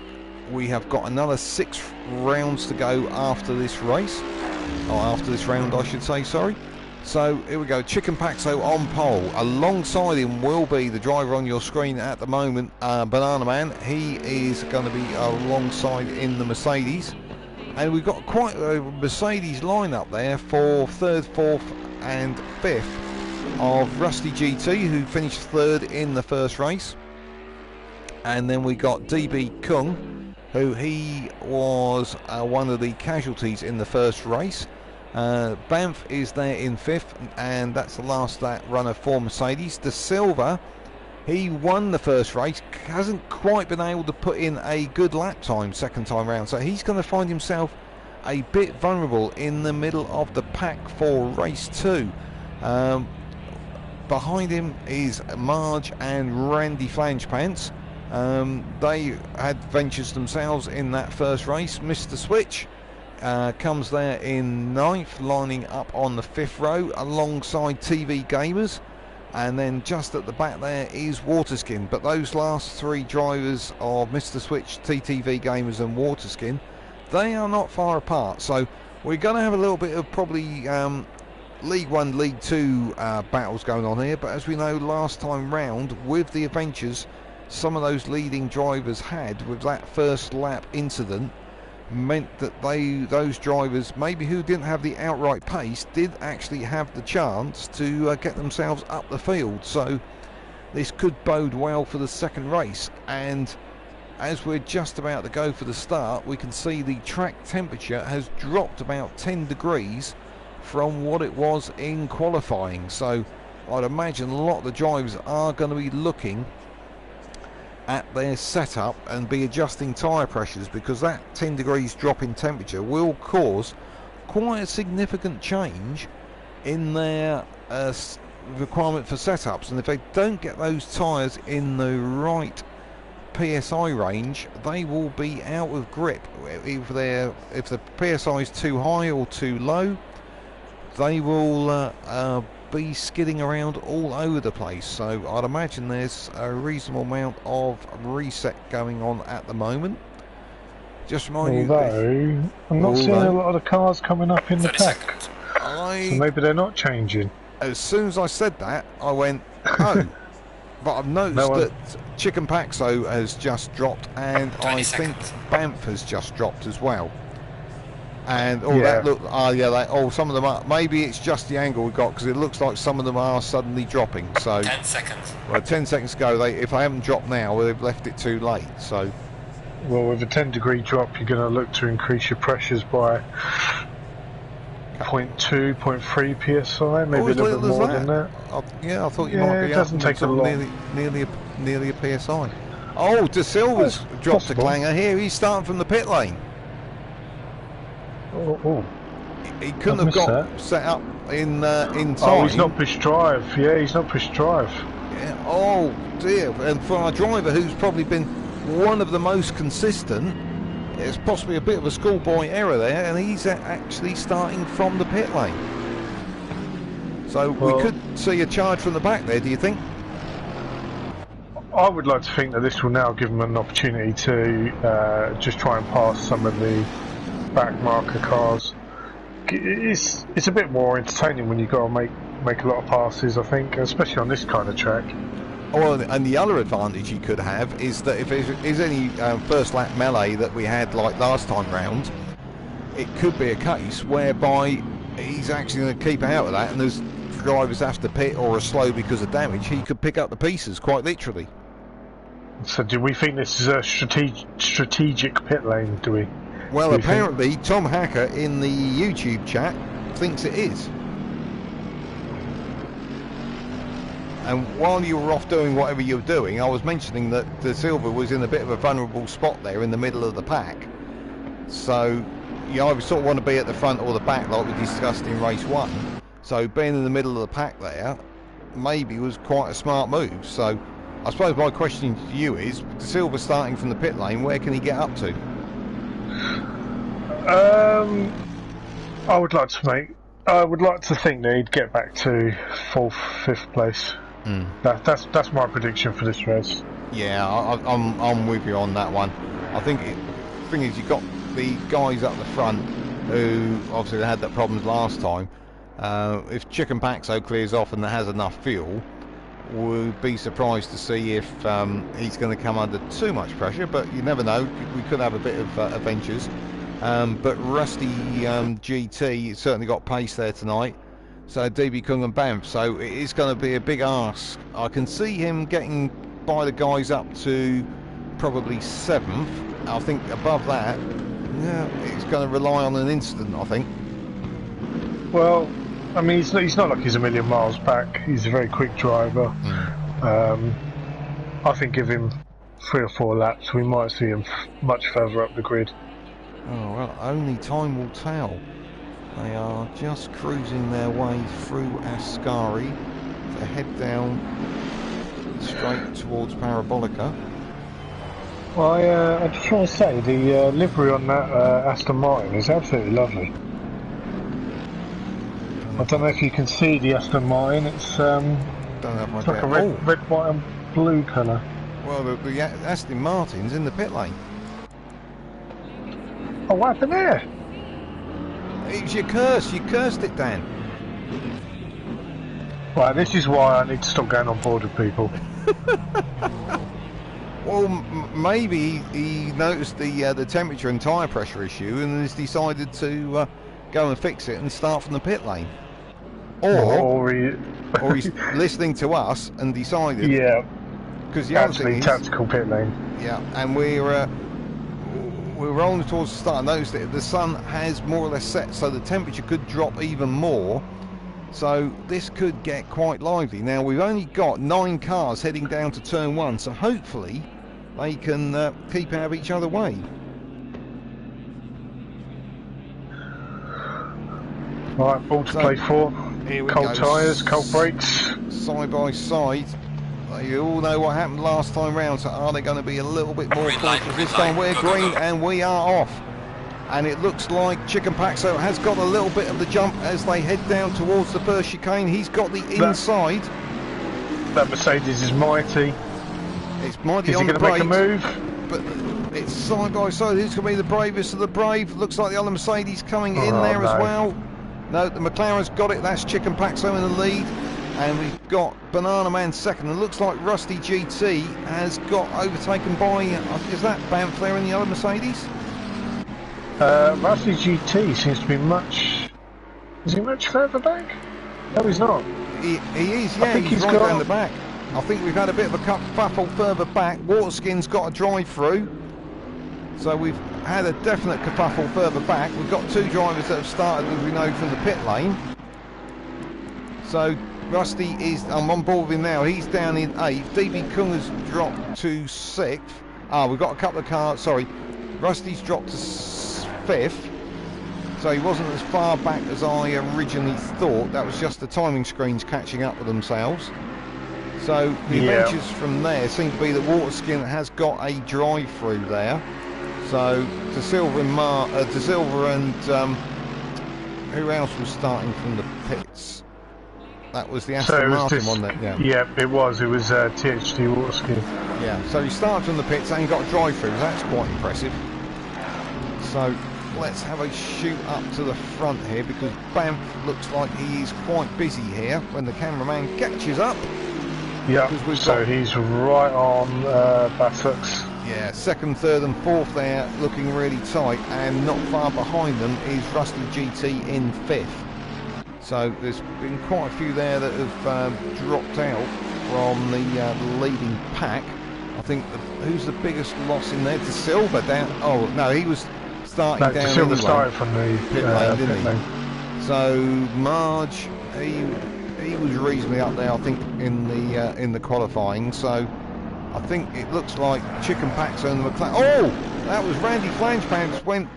we have got another 6 rounds to go after this race, or after this round I should say, sorry. So here we go, Chicken Paxo on pole. Alongside him will be the driver on your screen at the moment, Banana Man. He is going to be alongside in the Mercedes, and we've got quite a Mercedes lineup there for 3rd, 4th and 5th of Rusty GT, who finished 3rd in the first race. And then we got DB Kung, who he was one of the casualties in the first race. Banff is there in 5th, and that's the last that runner for Mercedes. De Silva, he won the first race, hasn't quite been able to put in a good lap time second time round, so he's going to find himself a bit vulnerable in the middle of the pack for race 2. Behind him is Marge and Randy Flangepants. They had ventures themselves in that first race. Mr. Switch comes there in 9th, lining up on the 5th row alongside TV Gamers, and then just at the back there is Waterskin. But those last 3 drivers of Mr. Switch, TTV Gamers and Waterskin, they are not far apart, so we're going to have a little bit of probably League 1, League 2 battles going on here. But as we know, last time round with the adventures some of those leading drivers had with that first lap incident meant that those drivers maybe who didn't have the outright pace did actually have the chance to get themselves up the field. So this could bode well for the second race, and as we're just about to go for the start, we can see the track temperature has dropped about 10 degrees from what it was in qualifying. So I'd imagine a lot of the drivers are going to be looking at their setup and be adjusting tyre pressures, because that 10 degrees drop in temperature will cause quite a significant change in their requirement for setups, and if they don't get those tyres in the right PSI range, they will be out of grip. If the PSI is too high or too low, they will be skidding around all over the place. So I'd imagine there's a reasonable amount of reset going on at the moment. Just remind you, I'm not seeing a lot of the cars coming up in the pack, so maybe they're not changing. As soon as I said that, I went, oh. But I've noticed that Chicken Paxo has just dropped, and I think Banff has just dropped as well. And that look, some of them are. Maybe it's just the angle we've got, because it looks like some of them are suddenly dropping. So 10 seconds. Well, 10 seconds ago, if they haven't dropped now, they've left it too late. So. Well, with a 10-degree drop, you're going to look to increase your pressures by 0.2, 0.3 psi, maybe a little bit more than that. I thought you might be it doesn't take a lot. Nearly a PSI. Oh, De Silva's dropped a clanger here. He's starting from the pit lane. He couldn't have got set up in time. Oh, he's not pushed drive. Yeah, he's not pushed drive. Yeah. Oh dear. And for our driver, who's probably been one of the most consistent, it's possibly a bit of a schoolboy error there, and he's actually starting from the pit lane. So we could see a charge from the back there, do you think? I would like to think that this will now give them an opportunity to just try and pass some of the back marker cars. It's a bit more entertaining when you've got to make a lot of passes, I think, especially on this kind of track. Oh, and the other advantage you could have is that if there is any first lap melee that we had like last time round, it could be a case whereby he's actually going to keep out of that, and there's drivers have to pit or are slow because of damage. He could pick up the pieces, quite literally. So do we think this is a strategic pit lane, do we? Well, apparently Tom Hacker in the YouTube chat thinks it is. And while you were off doing whatever you were doing, I was mentioning that De Silva was in a bit of a vulnerable spot there in the middle of the pack. So you either sort of want to be at the front or the back, like we discussed in race 1. So being in the middle of the pack there maybe was quite a smart move. So I suppose my question to you is, De Silva starting from the pit lane, where can he get up to? I would like to think that he'd get back to 4th, 5th place. That's my prediction for this race. Yeah, I'm with you on that one. I think the thing is, you've got the guys up the front who obviously had that problems last time. If Chicken Paxo clears off and has enough fuel, we'd be surprised to see if he's going to come under too much pressure, but you never know. We could have a bit of adventures. But Rusty GT certainly got pace there tonight. So DB Kung and Banff. So it's going to be a big ask. I can see him getting by the guys up to probably 7th. I think above that, yeah, it's going to rely on an incident, I think. Well, I mean, he's not like he's a million miles back. He's a very quick driver. I think give him 3 or 4 laps, we might see him much further up the grid. Oh, well, only time will tell. They are just cruising their way through Ascari to head down straight towards Parabolica. Well, I just want to say the livery on that Aston Martin is absolutely lovely. I don't know if you can see the Aston Martin. It's like a red, white and blue colour. Well, the Aston Martin's in the pit lane. Oh, what happened there? It's your curse. You cursed it, Dan. Right, this is why I need to stop going on board with people. Well, maybe he noticed the temperature and tyre pressure issue and has decided to go and fix it and start from the pit lane. Or he's listening to us and decided. Yeah. Because the other thing is tactical pit lane. Yeah, and we're rolling towards the start. Notice that the sun has more or less set, so the temperature could drop even more. So this could get quite lively. Now we've only got 9 cars heading down to turn 1, so hopefully they can keep out of each other's way. Right, ball to play for. Here we Cold go. tyres, cold brakes. Side by side. They all know what happened last time round, so are they going to be a little bit more cautious this time? We're green and we are off. And it looks like Chicken Paxo has got a little bit of the jump as they head down towards the first chicane. He's got the inside. That Mercedes is mighty. It's mighty Is he on the going to make a brakes, move? but it's side by side. Who's going to be the bravest of the brave? Looks like the other Mercedes coming in there as well. No, the McLaren's got it. That's Chicken Paxo in the lead. And we've got Banana Man second. And it looks like Rusty GT has got overtaken by, is that Banff there in the other Mercedes? Rusty GT seems to be much... Is he much further back? No, he's not. He is, yeah, he's right down the back. I think we've had a bit of a kerfuffle further back. Waterskin's got a drive through. So we've had a definite kerfuffle further back. We've got two drivers that have started, as we know, from the pit lane. So Rusty is, I'm on board with him now. He's down in 8th. DB Kung has dropped to 6th. We've got a couple of cars, sorry. Rusty's dropped to 5th. So he wasn't as far back as I originally thought. That was just the timing screens catching up with themselves. So the adventures from there seem to be that Waterskin has got a drive through there. So De Silva and who else was starting from the pits? That was the Aston Martin one, that yeah, it was THD Waterskin. Yeah, so he started from the pits and got a drive through. That's quite impressive. So let's have a shoot up to the front here, because Banff looks like he is quite busy here when the cameraman catches up. Yeah, so he's right on Bassocks. Yeah, second, third and fourth there looking really tight, and not far behind them is Rusty GT in 5th. So there's been quite a few there that have dropped out from the leading pack. I think, who's the biggest loss in there? De Silva down, oh no, he was starting down De Silva anyway. Started from the pit lane, didn't he? So Marge, he was reasonably up there, I think, in the qualifying. So I think it looks like Chicken Paxo and the McLaren. Oh, that was Randy Flangepants, went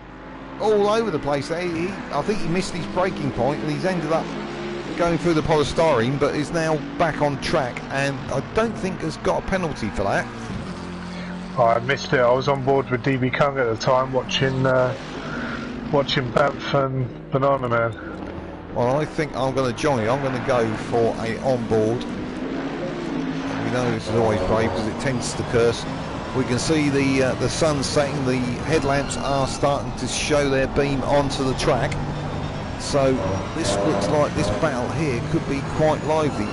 all over the place. I think he missed his braking point and he's ended up going through the polystyrene, but is now back on track, and I don't think has got a penalty for that. I missed it. I was on board with DB Kung at the time, watching Banff and Banana Man. Well, I think I'm going to join you. I'm going to go for a on-board. We know this is always brave because it tends to curse. We can see the sun setting. The headlamps are starting to show their beam onto the track. So this looks like this battle here could be quite lively.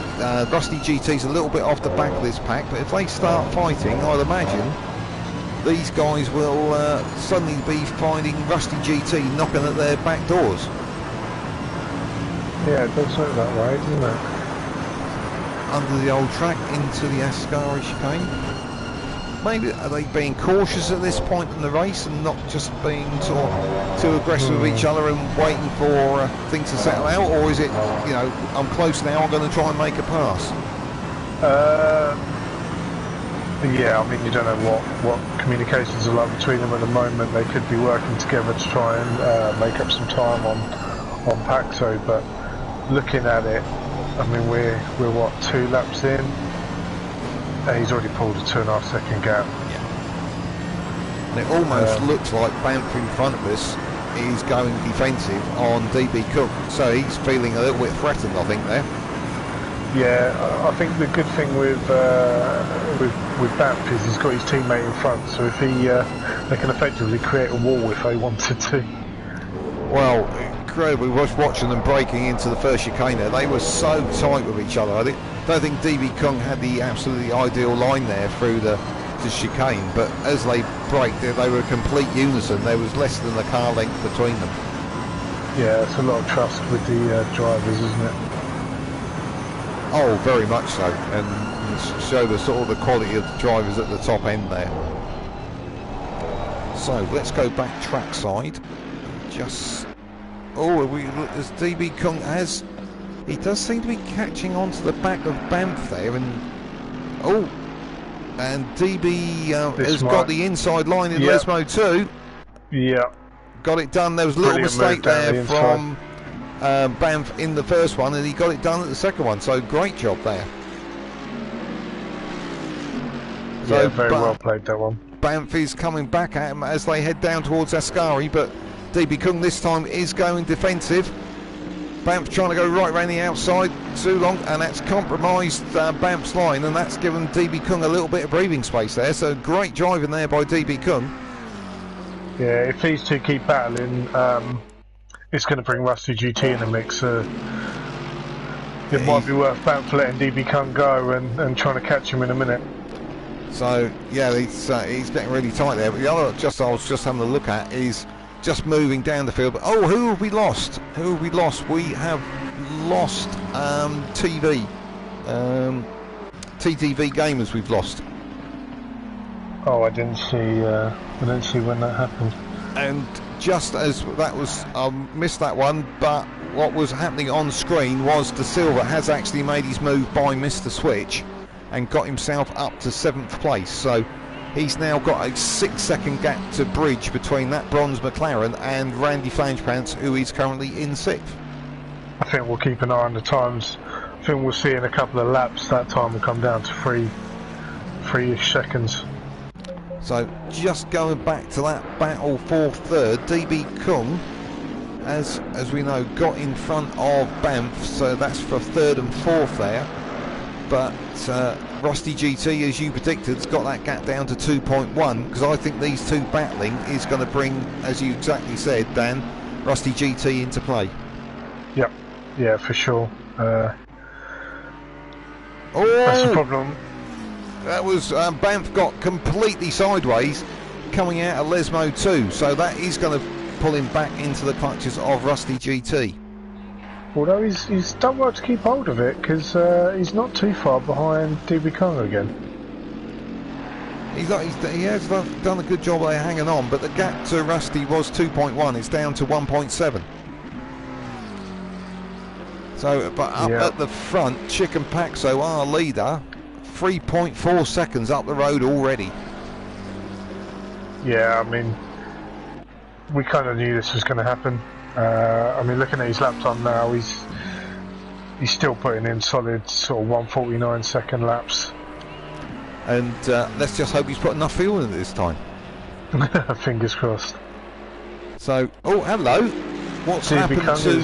Rusty GT's a little bit off the back of this pack, but if they start fighting, I'd imagine these guys will suddenly be finding Rusty GT knocking at their back doors. Yeah, it does look that way, doesn't it? Under the old track into the Ascari chicane. Maybe are they being cautious at this point in the race and not just being sort of too aggressive with each other and waiting for things to settle out, or is it, you know, I'm close now, I'm going to try and make a pass? Yeah, I mean, you don't know what communications are like between them at the moment. They could be working together to try and make up some time on Paxo, but looking at it, I mean, we're what, 2 laps in? He's already pulled a 2.5 second gap. Yeah. And it almost looks like Banff in front of us is going defensive on DB Cook, so he's feeling a little bit threatened, I think, there. Yeah, I think the good thing with Banff is he's got his teammate in front, so if they can effectively create a wall if they wanted to. Well, incredibly, was watching them breaking into the first chicane there. They were so tight with each other. I don't think DB Kung had the absolutely ideal line there through the chicane, but as they braked, they were a complete unison. There was less than a car length between them. Yeah, it's a lot of trust with the drivers, isn't it? Oh, very much so, and show the sort of the quality of the drivers at the top end there. So let's go back trackside. Just as DB Kung has, he does seem to be catching onto the back of Banff there, and DB has got the inside line in Lesmo too. Yeah, got it done. There was a little mistake there from Banff in the first one, and he got it done at the second one. So great job there. Yeah, very well played, that one. Banff is coming back at him as they head down towards Ascari, but DB Kung this time is going defensive. Banff trying to go right round the outside too long, and that's compromised Banff's line, and that's given DB Kung a little bit of breathing space there. So great driving there by DB Kung. Yeah, if these two keep battling, it's going to bring Rusty GT in the mix. It might be worth Banff letting DB Kung go and trying to catch him in a minute. So yeah, he's getting really tight there. But the other, I was just having a look at, is just moving down the field. But oh, who have we lost? Who have we lost? We have lost TTV Gamers. We've lost. Oh, I didn't see when that happened. And just as that was, I missed that one. But what was happening on screen was De Silva has actually made his move by Mr. Switch and got himself up to 7th place. So he's now got a 6-second gap to bridge between that bronze McLaren and Randy Flangepants, who is currently in 6th. I think we'll keep an eye on the times. I think we'll see in a couple of laps that time will come down to three-ish seconds. So just going back to that battle for third, DB Kung, as we know, got in front of Banff, so that's for third and fourth there. But Rusty GT, as you predicted, has got that gap down to 2.1, because I think these two battling is going to bring, as you exactly said, Dan, Rusty GT into play. Yep, yeah, for sure. Oh, that's the problem. That was Banff got completely sideways coming out of Lesmo 2, so that is going to pull him back into the clutches of Rusty GT. Although he's done well to keep hold of it, because he's not too far behind DB Kung again. He has done a good job there hanging on, but the gap to Rusty was 2.1. It's down to 1.7. So, but up at the front, Chicken Paxo, our leader, 3.4 seconds up the road already. Yeah, I mean, we kind of knew this was going to happen. I mean, looking at his lap time now, he's still putting in solid sort of 1:49 second laps. And let's just hope he's put enough fuel in it this time. Fingers crossed. So, oh, hello. What's happened to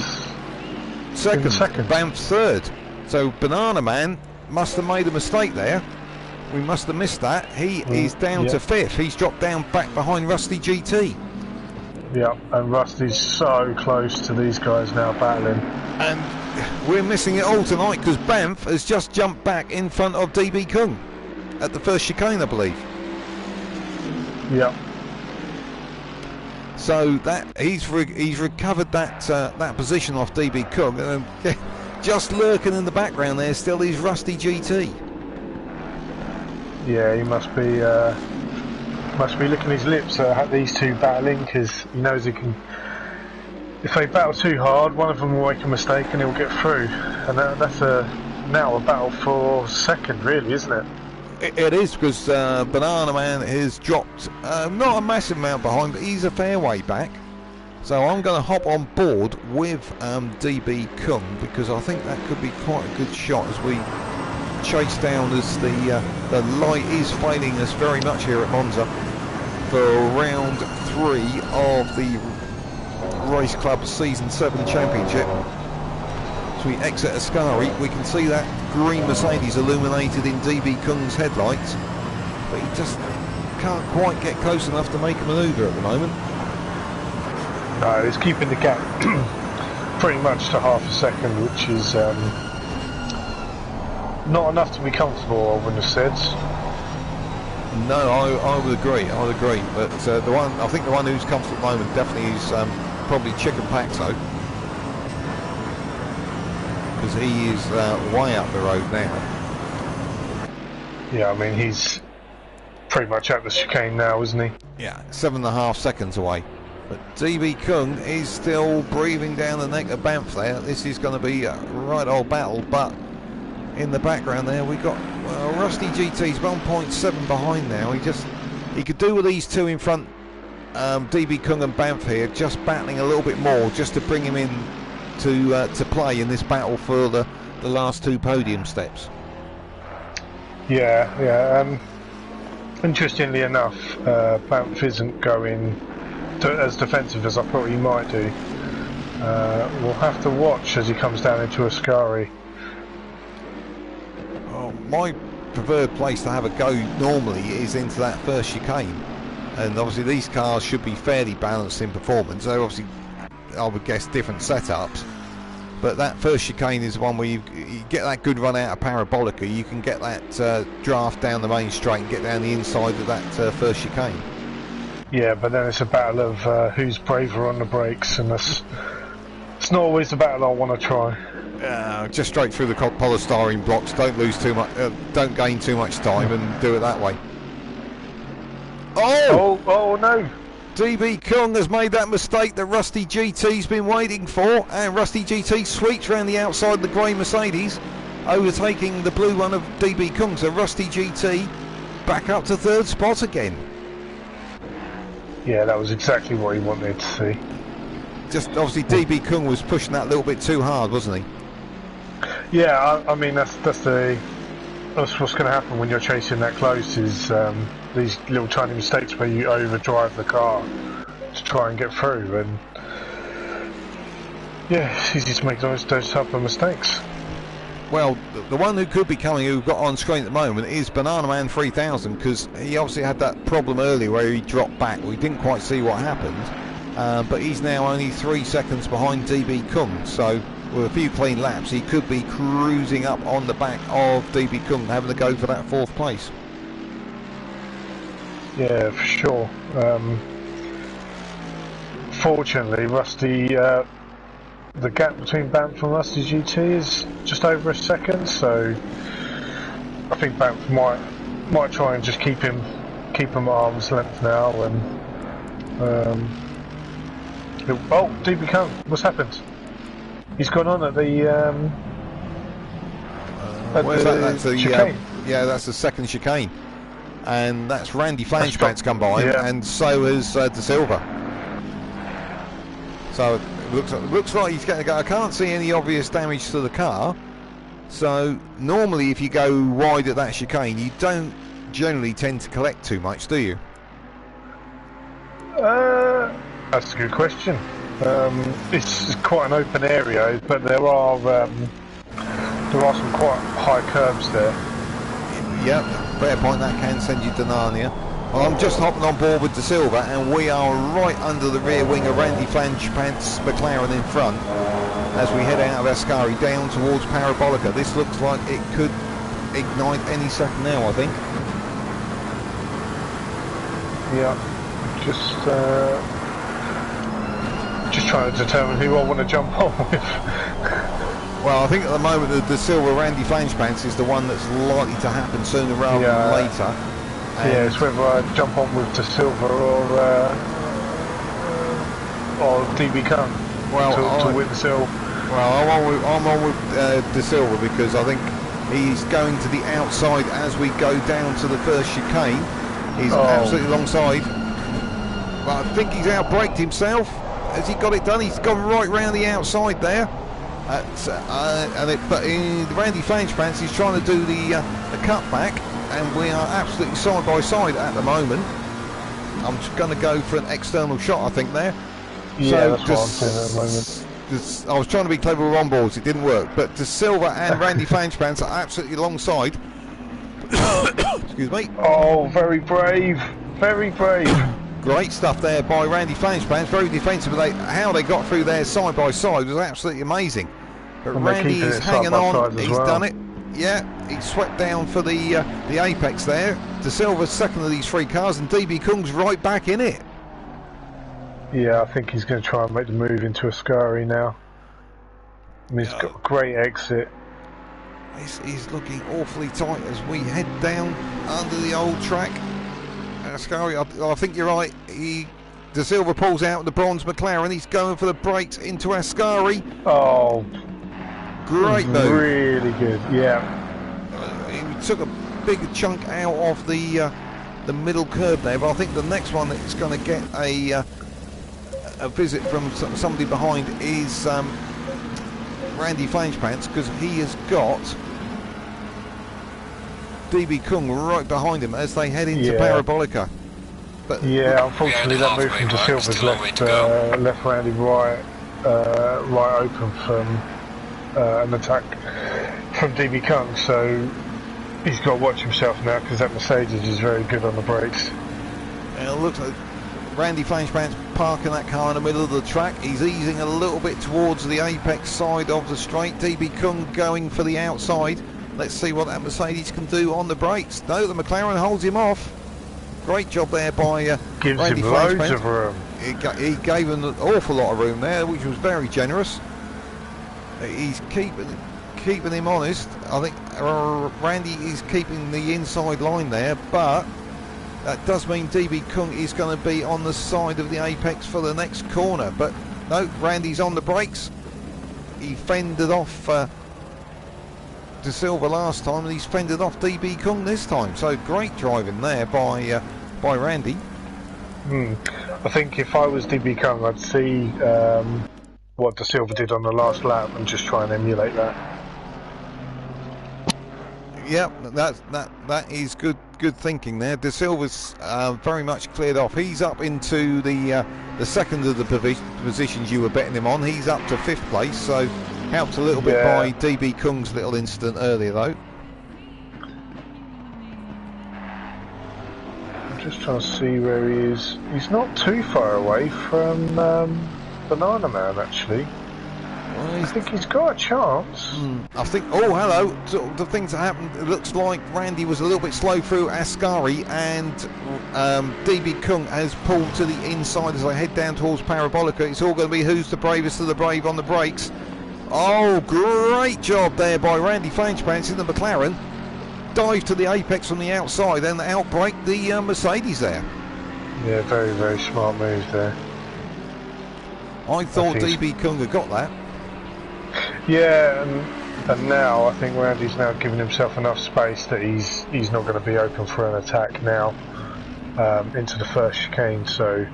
second? Banff third. So Banana Man must have made a mistake there. We must have missed that. He is down to 5th. He's dropped down back behind Rusty GT. Yeah, and Rusty's so close to these guys now battling. And we're missing it all tonight because Banff has just jumped back in front of DB Kung at the first chicane, I believe. Yeah. So that he's recovered that position off DB Kung, and just lurking in the background there still is Rusty GT. Yeah, he must be licking his lips at these two battling, because he knows he can. If they battle too hard, one of them will make a mistake and he'll get through, and that's now a battle for second, really, isn't it? It is, because Banana Man has dropped not a massive amount behind, but he's a fair way back. So I'm going to hop on board with DB Kung, because I think that could be quite a good shot as we chase down, as the light is failing us very much here at Monza for round 3 of the Race Club Season 7 Championship. As we exit Ascari, we can see that green Mercedes illuminated in DB Kung's headlights, but he just can't quite get close enough to make a manoeuvre at the moment. No, he's keeping the gap pretty much to half a second, which is not enough to be comfortable, I wouldn't have said. No, I would agree. But I think the one who's comfortable at the moment definitely is probably Chicken Paxo, because he is way up the road now. Yeah, I mean, he's pretty much at the chicane now, isn't he? Yeah, 7.5 seconds away. But DB Kung is still breathing down the neck of Banff there. This is going to be a right old battle, but in the background there we got Rusty GT's 1.7 behind now. He could do with these two in front, DB Kung and Banff here, just battling a little bit more, just to bring him in to play in this battle for the last 2 podium steps. Yeah. Interestingly enough, Banff isn't going as defensive as I thought he might do. We'll have to watch as he comes down into Ascari. Well, my preferred place to have a go normally is into that first chicane, and obviously these cars should be fairly balanced in performance. They're obviously, I would guess, different setups, but that first chicane is the one where you get that good run out of Parabolica. You can get that draft down the main straight and get down the inside of that first chicane. Yeah, but then it's a battle of who's braver on the brakes, and it's not always the battle I want to try. Just straight through the polystyrene blocks. Don't lose too much. Don't gain too much time, and do it that way. Oh no! DB Kung has made that mistake that Rusty GT's been waiting for, and Rusty GT sweeps around the outside of the grey Mercedes, overtaking the blue one of DB Kung. So Rusty GT back up to 3rd spot again. Yeah, that was exactly what he wanted to see. Just obviously DB Kung was pushing that a little bit too hard, wasn't he? Yeah, I mean that's what's going to happen when you're chasing that close, is these little tiny mistakes where you overdrive the car to try and get through, and yeah, it's easy to make those type of mistakes. Well, the one who could be coming, who got on screen at the moment, is Banana Man 3000, because he obviously had that problem earlier where he dropped back. We didn't quite see what happened, but he's now only 3 seconds behind DB Kung, so with a few clean laps he could be cruising up on the back of DB Kung, having to go for that 4th place. Yeah, for sure. Fortunately, Rusty, the gap between Banff and Rusty GT is just over a second, so I think Banff might try and just keep him at arm's length now. And DB Kung, what's happened? He's gone on at the where's that? That's the chicane. Yeah, that's the 2nd chicane, and that's Randy Flangebat's come by, and so has De Silva. So it looks like he's going to go. I can't see any obvious damage to the car. So normally, if you go wide at that chicane, you don't generally tend to collect too much, do you? That's a good question. It's quite an open area, but there are some quite high curbs there. Yep, fair point. That can send you to Narnia. Well, I'm just hopping on board with De Silva, and we are right under the rear wing of Randy Flangepants McLaren in front as we head out of Ascari down towards Parabolica. This looks like it could ignite any second now, I think. Yeah, just trying to determine who I want to jump on with. Well, I think at the moment the De Silva Randy Flangepants is the one that's likely to happen sooner rather than later. Yeah, it's whether I jump on with De Silva or DB Kung to win the Sil. Well, I'm on with De Silva, because I think he's going to the outside as we go down to the first chicane. He's absolutely alongside. But I think he's outbraked himself. Has he got it done? He's gone right round the outside there. But Randy Flangepants is trying to do the cutback, and we are absolutely side by side at the moment. I'm just going to go for an external shot, I think, there. Yeah, that's what I'm saying at the moment. I was trying to be clever with on-boards, it didn't work. But De Silva and Randy Flangepants are absolutely alongside. Excuse me. Oh, very brave. Very brave. Great stuff there by Randy Flangepants, very defensive. How they got through there side by side was absolutely amazing. But Randy is hanging on, he's done it. Yeah, he swept down for the apex there. De Silva's second of these 3 cars, and DB Kung's right back in it. Yeah, I think he's going to try and make the move into Ascari now. And he's got a great exit. This is looking awfully tight as we head down under the old track. Ascari, I think you're right. De Silva pulls out the bronze McLaren. He's going for the brakes into Ascari. Oh, great move. Really good. Yeah. He took a big chunk out of the middle curb there, but I think the next one that's going to get a visit from somebody behind is Randy Flangepants, because he has got DB Kung right behind him as they head into Parabolica. But yeah, unfortunately that move from De Silva's left Randy right open from an attack from DB Kung, so he's got to watch himself now because that Mercedes is very good on the brakes. And it looks like Randy Flangepants parking that car in the middle of the track. He's easing a little bit towards the apex side of the straight. DB Kung going for the outside. Let's see what that Mercedes can do on the brakes. No, the McLaren holds him off. Great job there by Gives Randy him loads of room. He gave him an awful lot of room there, which was very generous. He's keeping him honest. I think Randy is keeping the inside line there, but that does mean DB Kung is going to be on the side of the apex for the next corner. But no, Randy's on the brakes. He fended off De Silva last time, and he's fended off DB Kung this time. So great driving there by Randy. I think if I was DB Kung, I'd see what De Silva did on the last lap and just try and emulate that. Yeah, that is good thinking there. De Silva's very much cleared off. He's up into the second of the positions you were betting him on. He's up to 5th place, so helped a little bit by DB Kung's little incident earlier though. I'm just trying to see where he is. He's not too far away from Banana Man actually. I think he's got a chance. I think. Oh, hello. The things that happened. It looks like Randy was a little bit slow through Ascari, and DB Kung has pulled to the inside as they head down towards Parabolica. It's all going to be who's the bravest of the brave on the brakes. Oh, great job there by Randy Flangepants in the McLaren. Dive to the apex from the outside and outbrake the Mercedes there. Yeah, very, very smart move there. I thought DB Kung had got that. Yeah, and now I think Randy's now given himself enough space that he's not going to be open for an attack now into the first chicane. So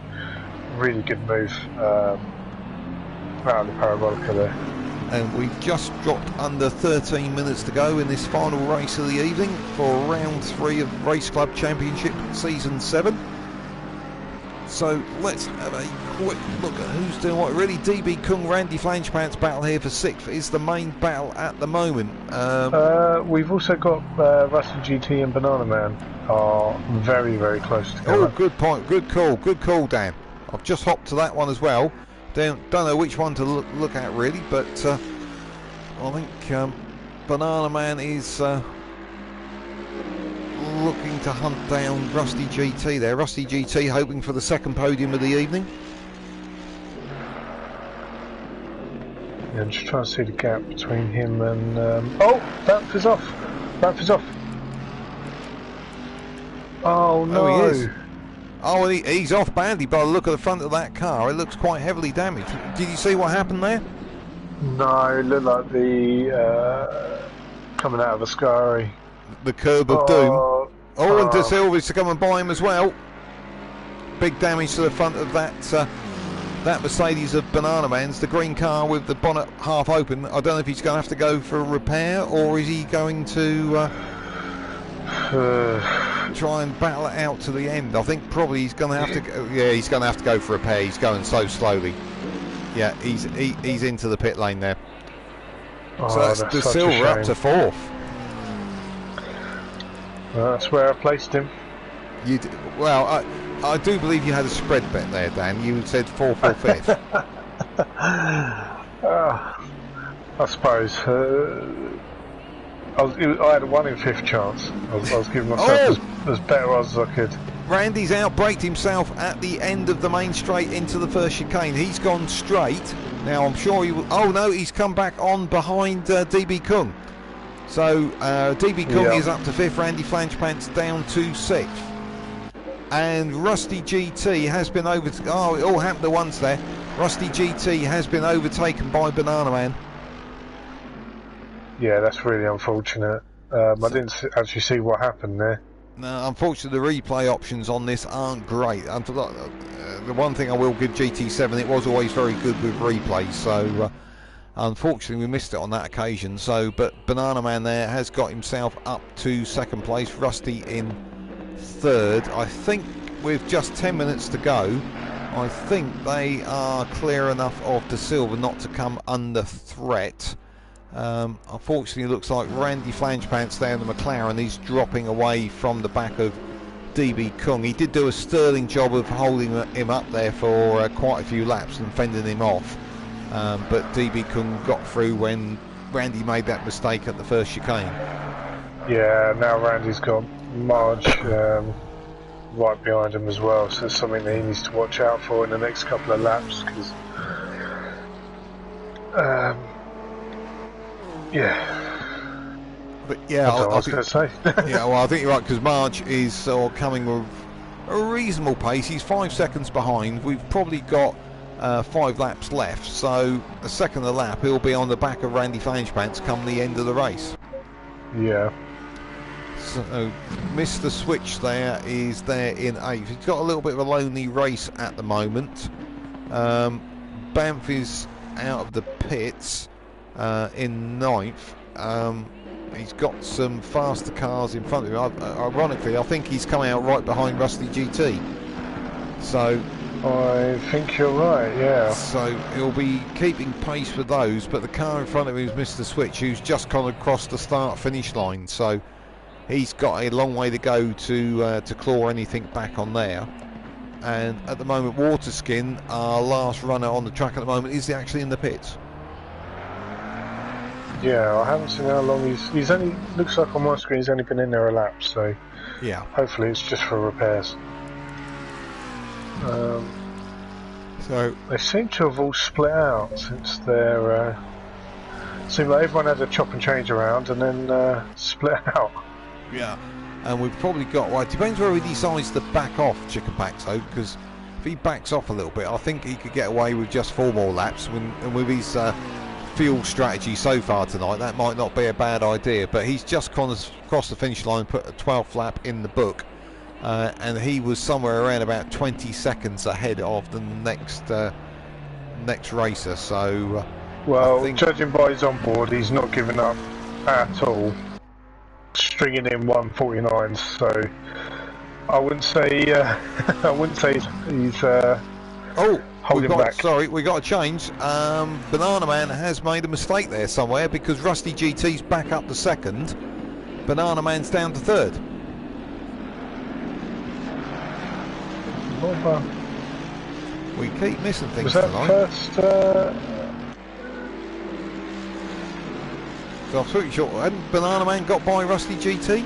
really good move out of the Parabolica there. And we've just dropped under 13 minutes to go in this final race of the evening for round 3 of Race Club Championship Season 7. So let's have a quick look at who's doing what. Really, DB Kung, Randy Flangepants battle here for 6th is the main battle at the moment. We've also got Rusty GT and Banana Man are very, very close together. Oh, good point, good call, Dan. I've just hopped to that one as well. Don't know which one to look at really, but I think Banana Man is looking to hunt down Rusty GT there. Rusty GT hoping for the 2nd podium of the evening. Yeah, I'm just trying to see the gap between him and... oh, Banff is off! Banff is off! Oh no! Oh, he is. Oh, he's off badly by the look of the front of that car. It looks quite heavily damaged. Did you see what happened there? No, it looked like the coming out of Ascari. The curb of doom. Oh, and De Silva's to come and buy him as well. Big damage to the front of that Mercedes of Banana Man's, the green car with the bonnet half open. I don't know if he's going to have to go for a repair, or is he going to try and battle it out to the end. I think probably he's going to have to go, yeah, he's going to have to go for a repair. He's going so slowly. Yeah, he's into the pit lane there. Oh, so that's De Silva up to 4th. Well, that's where I placed him. Well, I do believe you had a spread bet there, Dan. You said 4th or 5th. I suppose. I had a 1 in 5th chance. I was giving myself as better odds as I could. Randy's outbraked himself at the end of the main straight into the first chicane. He's gone straight. Now I'm sure he will. Oh no, he's come back on behind DB Kung. So DB Kung is up to 5th. Randy Flangepants down to 6th. And Rusty GT has been over. Oh, it all happened at once there. Rusty GT has been overtaken by Banana Man. Yeah, that's really unfortunate. I didn't actually see what happened there. No, unfortunately the replay options on this aren't great. The one thing I will give GT7, it was always very good with replays, so Unfortunately, we missed it on that occasion. So, but Banana Man there has got himself up to second place. Rusty in third. I think with just 10 minutes to go, I think they are clear enough of De Silva not to come under threat. Unfortunately, it looks like Randy Flangepants down the McLaren. He's dropping away from the back of DB Kung. He did do a sterling job of holding him up there for quite a few laps and fending him off. But DB Kung got through when Randy made that mistake at the first chicane. Yeah, now Randy's got Marge right behind him as well, so it's something that he needs to watch out for in the next couple of laps. Because, yeah. But yeah, I was going to say. Yeah, well, I think you're right, because Marge is coming with a reasonable pace. He's 5 seconds behind. We've probably got 5 laps left, so a second a lap he'll be on the back of Randy Flangepants come the end of the race. Yeah. So Mr. Switch there is there in 8th. He's got a little bit of a lonely race at the moment. Banff is out of the pits in 9th. He's got some faster cars in front of him. Ironically, I think he's coming out right behind Rusty GT. So I think you're right, yeah. So he'll be keeping pace with those, but the car in front of him is Mr. Switch, who's just gone across the start-finish line. So he's got a long way to go to claw anything back on there. And at the moment, Waterskin, our last runner on the track at the moment, is actually in the pits. Yeah, I haven't seen how long he's only, looks like on my screen he's only been in there a lap, so yeah, hopefully it's just for repairs. So they seem to have all split out since they're seemed like everyone had a chop and change around and then split out. Yeah, and we've probably got, well, it depends where he decides to back off, Chicken Paxo, because if he backs off a little bit, I think he could get away with just 4 more laps. And with his fuel strategy so far tonight, that might not be a bad idea. But he's just crossed the finish line, put a 12th lap in the book, and he was somewhere around about 20 seconds ahead of the next racer. So, well, judging by his onboard, he's not giving up at all, stringing in 149s. So I wouldn't say he's holding back. Sorry, we got a change. Banana Man has made a mistake there somewhere, because Rusty GT's back up to second. Banana Man's down to third. We keep missing things tonight. First? So I'm pretty sure, hadn't Banana Man got by Rusty GT?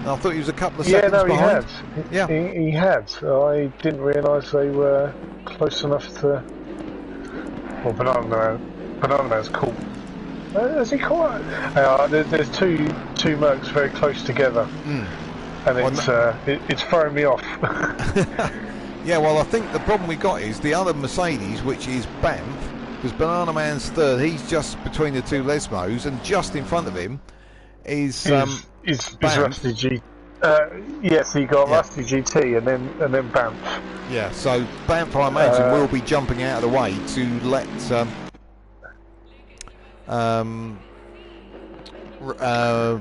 I thought he was a couple of seconds behind. Yeah, he had. I didn't realise they were close enough to. Well, Banana Man's cool. Is he cool? There's two Mercs very close together, and it's throwing me off. Yeah, well, I think the problem we got is the other Mercedes, which is Banff, because Banana Man's third. He's just between the two Lesmos, and just in front of him is Rusty G. Yes, he got Rusty GT and then Banff. Yeah, so Banff, I imagine, will be jumping out of the way to let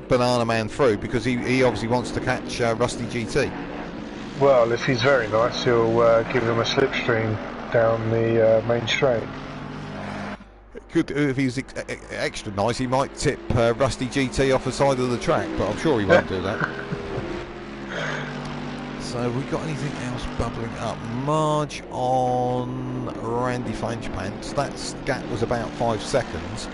Banana Man through, because he obviously wants to catch Rusty GT. Well, if he's very nice, he'll give him a slipstream down the main straight. Could, if he's extra nice, he might tip Rusty GT off the side of the track, but I'm sure he won't do that. So we got anything else bubbling up? Marge on Randy Flangepants. That gap was about 5 seconds.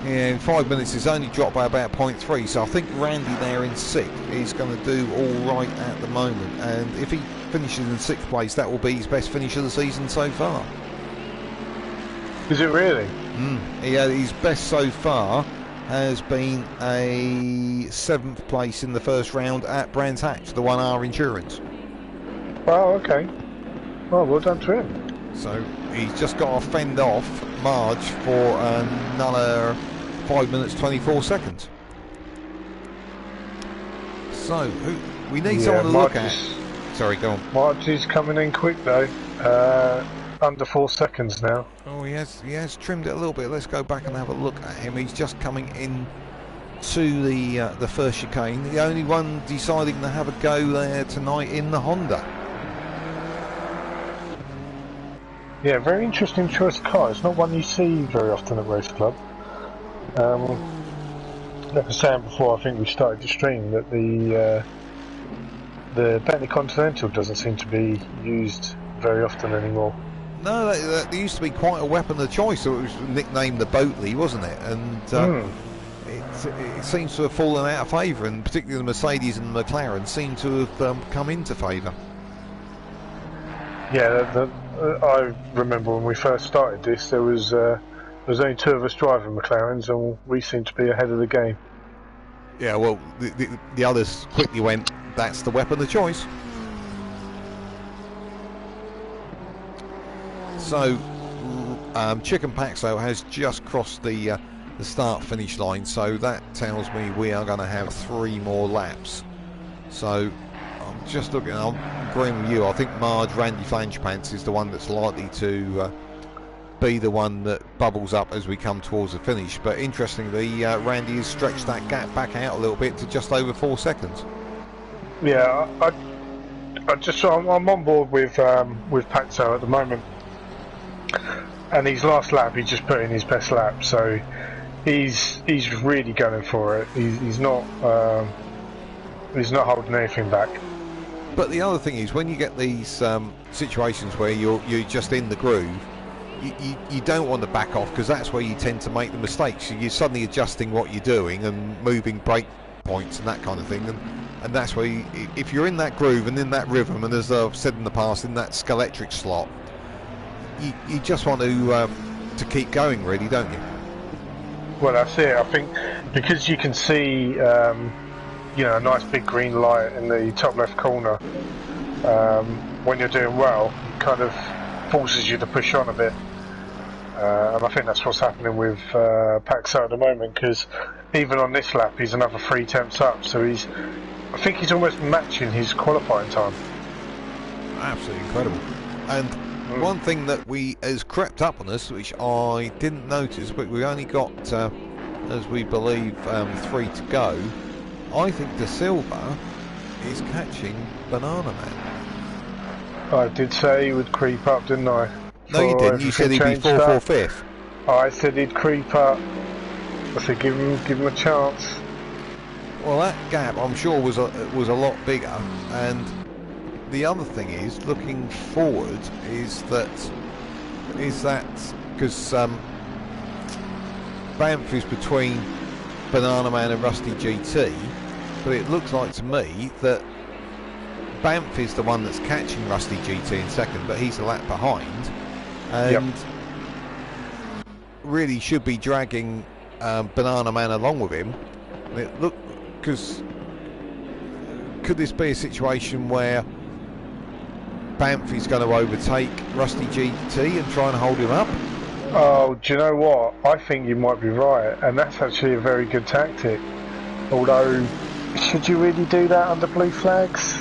Yeah, in 5 minutes it's only dropped by about 0.3, so I think Randy there in 6th is going to do all right at the moment, and if he finishes in 6th place, that will be his best finish of the season so far. Is it really? His best so far has been a 7th place in the first round at Brands Hatch, the 1R Insurance. Oh, okay. Well done to him. So he's just got to fend off Marge for another 5 minutes 24 seconds. So we need someone to look at. Sorry, go on. Marge is coming in quick though. under 4 seconds now. Oh, he has trimmed it a little bit. Let's go back and have a look at him. He's just coming in to the first chicane. The only one deciding to have a go there tonight in the Honda. Yeah, very interesting choice of car. It's not one you see very often at Race Club. Like I was saying before, I think we started the stream that the Bentley Continental doesn't seem to be used very often anymore. No, that used to be quite a weapon of choice. So it was nicknamed the Boatley, wasn't it? And it seems to have fallen out of favour, and particularly the Mercedes and the McLaren seem to have come into favour. Yeah, I remember when we first started this, there was only 2 of us driving McLarens, and we seemed to be ahead of the game. Yeah, well, the others quickly went, that's the weapon of choice. So, Chicken Paxo has just crossed the start-finish line, so that tells me we are going to have 3 more laps. So, I'm just looking, I'm agreeing with you. I think Marge Randy Flangepants is the one that's likely to be the one that bubbles up as we come towards the finish. But interestingly, Randy has stretched that gap back out a little bit to just over 4 seconds. Yeah, I'm on board with Paxo at the moment. And his last lap, he just put in his best lap, so he's really going for it. He's not holding anything back. But the other thing is, when you get these situations where you're just in the groove, you don't want to back off, because that's where you tend to make the mistakes. You're suddenly adjusting what you're doing and moving brake points and that kind of thing, and that's where if you're in that groove and in that rhythm, and as I've said in the past, in that Scalextric slot, you just want to keep going, really, don't you? Well, that's it. I think because you can see a nice big green light in the top left corner, when you're doing well, it kind of forces you to push on a bit. And I think that's what's happening with Paxo at the moment, because even on this lap he's another 3 attempts up, so I think he's almost matching his qualifying time. Absolutely incredible. And one thing that has crept up on us, which I didn't notice, but we only got, as we believe, 3 to go. I think De Silva is catching Banana Man. I did say he would creep up, didn't I? No, you didn't. You said he'd be 4th or 5th. I said he'd creep up. I said give him a chance. Well, that gap, I'm sure, was a lot bigger. And the other thing is, looking forward, is that because Banff is between Banana Man and Rusty GT, but it looks like to me that Banff is the one that's catching Rusty GT in 2nd, but he's a lap behind, and really should be dragging Banana Man along with him. Because could this be a situation where Banff is going to overtake Rusty GT and try and hold him up? Oh, do you know what? I think you might be right, and that's actually a very good tactic. Although, should you really do that under blue flags?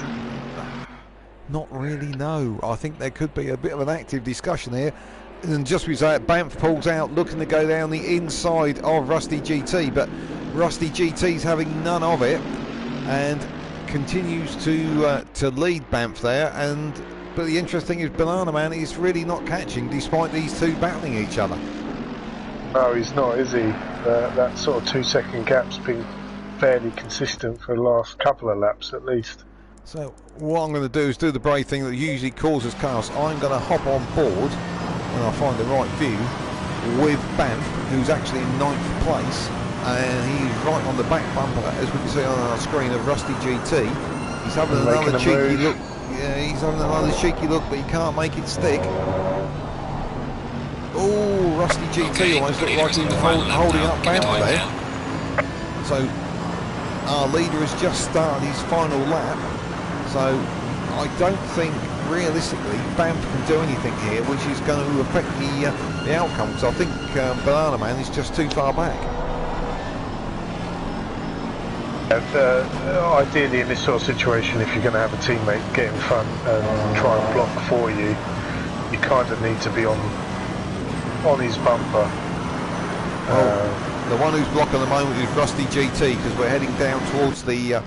Not really, no. I think there could be a bit of an active discussion here. And just as that, Banff pulls out, looking to go down the inside of Rusty GT, but Rusty GT's having none of it, and continues to lead Banff there. But the interesting thing is, Banana Man is really not catching, despite these 2 battling each other. No, he's not, is he? That sort of 2-second gap's been fairly consistent for the last couple of laps, at least. So what I'm going to do is do the brave thing that usually causes chaos. I'm going to hop on board, and I'll find the right view, with Banff, who's actually in 9th place, and he's right on the back bumper, as we can see on our screen, of Rusty GT. He's having another cheeky look. Yeah, he's having another cheeky look, but he can't make it stick. Oh, Rusty GT almost looked like he was holding up Banff there. So our leader has just started his final lap. So I don't think realistically Banff can do anything here, which is going to affect the outcome. Because I think Banana Man is just too far back. Ideally, in this sort of situation, if you're going to have a teammate get in front and try and block for you, you kind of need to be on his bumper. The one who's blocking at the moment is Rusty GT, because we're heading down towards the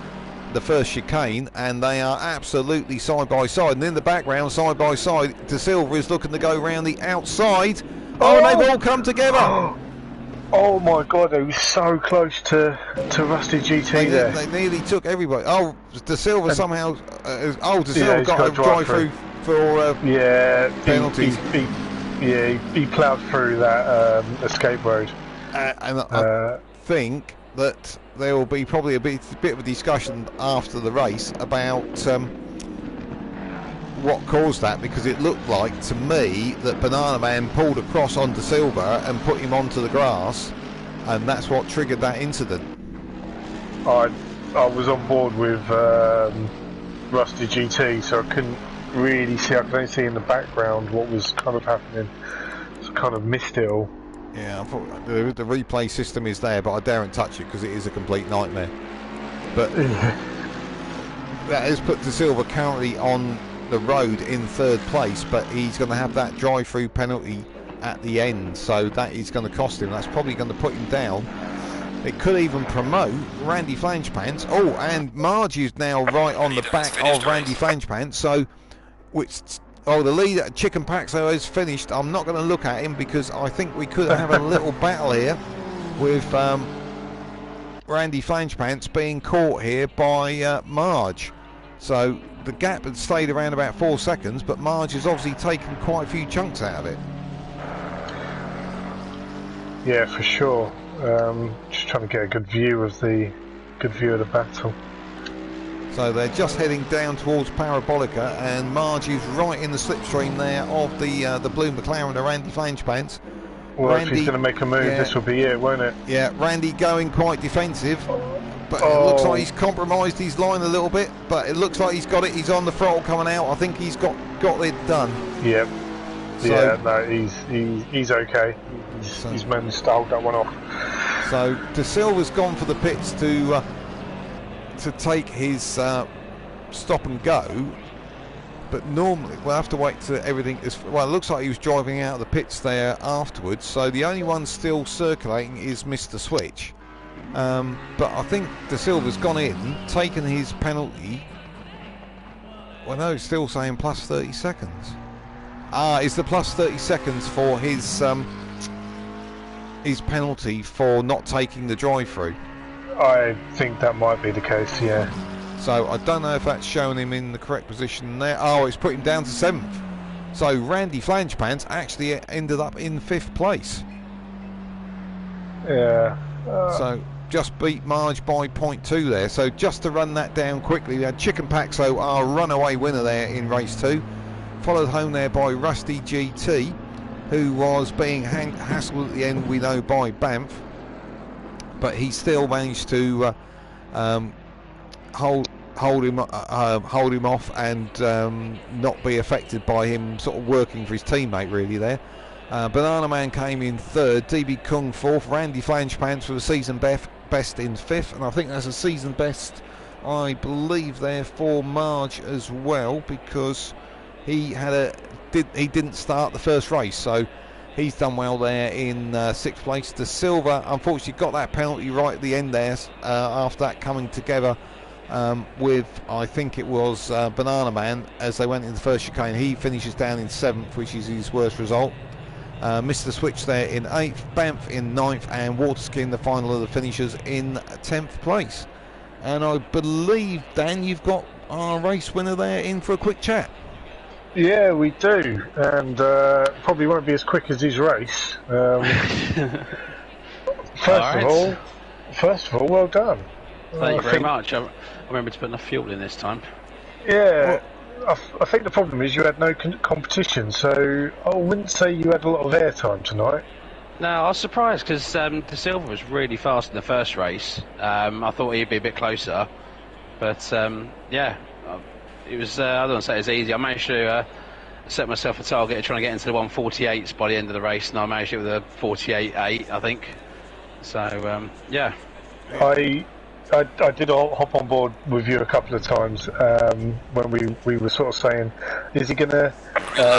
first chicane, and they are absolutely side by side. And in the background, side by side, De Silva is looking to go round the outside. Oh, and they've all come together. Oh my God, they were so close to Rusty GT there. They nearly took everybody. Oh, De Silva somehow. De Silva got a drive through for penalties. He ploughed through that escape road. And I think that there will be probably a bit of a discussion after the race about what caused that, because it looked like to me that Banana Man pulled across on De Silva and put him onto the grass, and that's what triggered that incident. I was on board with Rusty GT, so I couldn't really see. I could only see in the background what was kind of happening. So I kind of missed it all. Yeah, I thought the replay system is there, but I daren't touch it because it is a complete nightmare. But that has put De Silva currently on the road in third place, but he's going to have that drive-through penalty at the end, so that is going to cost him. That's probably going to put him down. It could even promote Randy Flangepants. Oh, and Marge is now right on the back of Randy Flangepants, so the leader, Chicken Paxo, has finished. I'm not going to look at him because I think we could have a little battle here with Randy Flangepants being caught here by Marge. So the gap had stayed around about 4 seconds, but Marge has obviously taken quite a few chunks out of it. Yeah, for sure. Just trying to get a good view of the battle. So they're just heading down towards Parabolica, and Marge is right in the slipstream there of the blue McLaren of Randy Flangepants. Well, Randy, if he's going to make a move, this will be it, won't it? Yeah, Randy going quite defensive, but it looks like he's compromised his line a little bit, but it looks like he's got it. He's on the throttle coming out. I think he's got it done. Yep. So, no, he's okay. He's managed to hold that one off. So De Silva's gone for the pits to take his stop and go, but normally we'll have to wait till everything is well. It looks like he was driving out of the pits there afterwards, so the only one still circulating is Mr. Switch. But I think De Silva's gone in, taken his penalty. Well, no, it's still saying plus 30 seconds. Is the plus 30 seconds for his penalty for not taking the drive-through? I think that might be the case, yeah. So I don't know if that's showing him in the correct position there. Oh, it's put him down to 7th. So Randy Flangepants actually ended up in 5th place. Yeah. So just beat Marge by 0.2 there. So just to run that down quickly, we had Chicken Paxo, our runaway winner there in race 2. Followed home there by Rusty GT, who was being hassled at the end, we know, by Banff. But he still managed to hold him off and not be affected by him sort of working for his teammate really there. Banana Man came in 3rd, DB Kung 4th, Randy Flangepants with a season best in 5th, and I think that's a season best, I believe, there for Marge as well, because he didn't start the first race, so he's done well there in 6th place. De Silva unfortunately got that penalty right at the end there after that coming together with, I think it was Banana Man as they went in the first chicane. He finishes down in 7th, which is his worst result. Mr. Switch there in 8th, Banff in 9th, and Waterskin, the final of the finishers, in 10th place. And I believe, Dan, you've got our race winner there in for a quick chat. Yeah, we do, and probably won't be as quick as his race. First of all, well done. Thank you very much. I remember to put enough fuel in this time. Yeah, I think the problem is you had no competition, so I wouldn't say you had a lot of airtime tonight. No, I was surprised because De Silva was really fast in the first race. I thought he'd be a bit closer, but yeah. It was, I don't want to say it was easy. I managed to set myself a target of trying to get into the 148s by the end of the race, and I managed it with a 48.8, I think. So, yeah. I did hop on board with you a couple of times when we were sort of saying, is he going to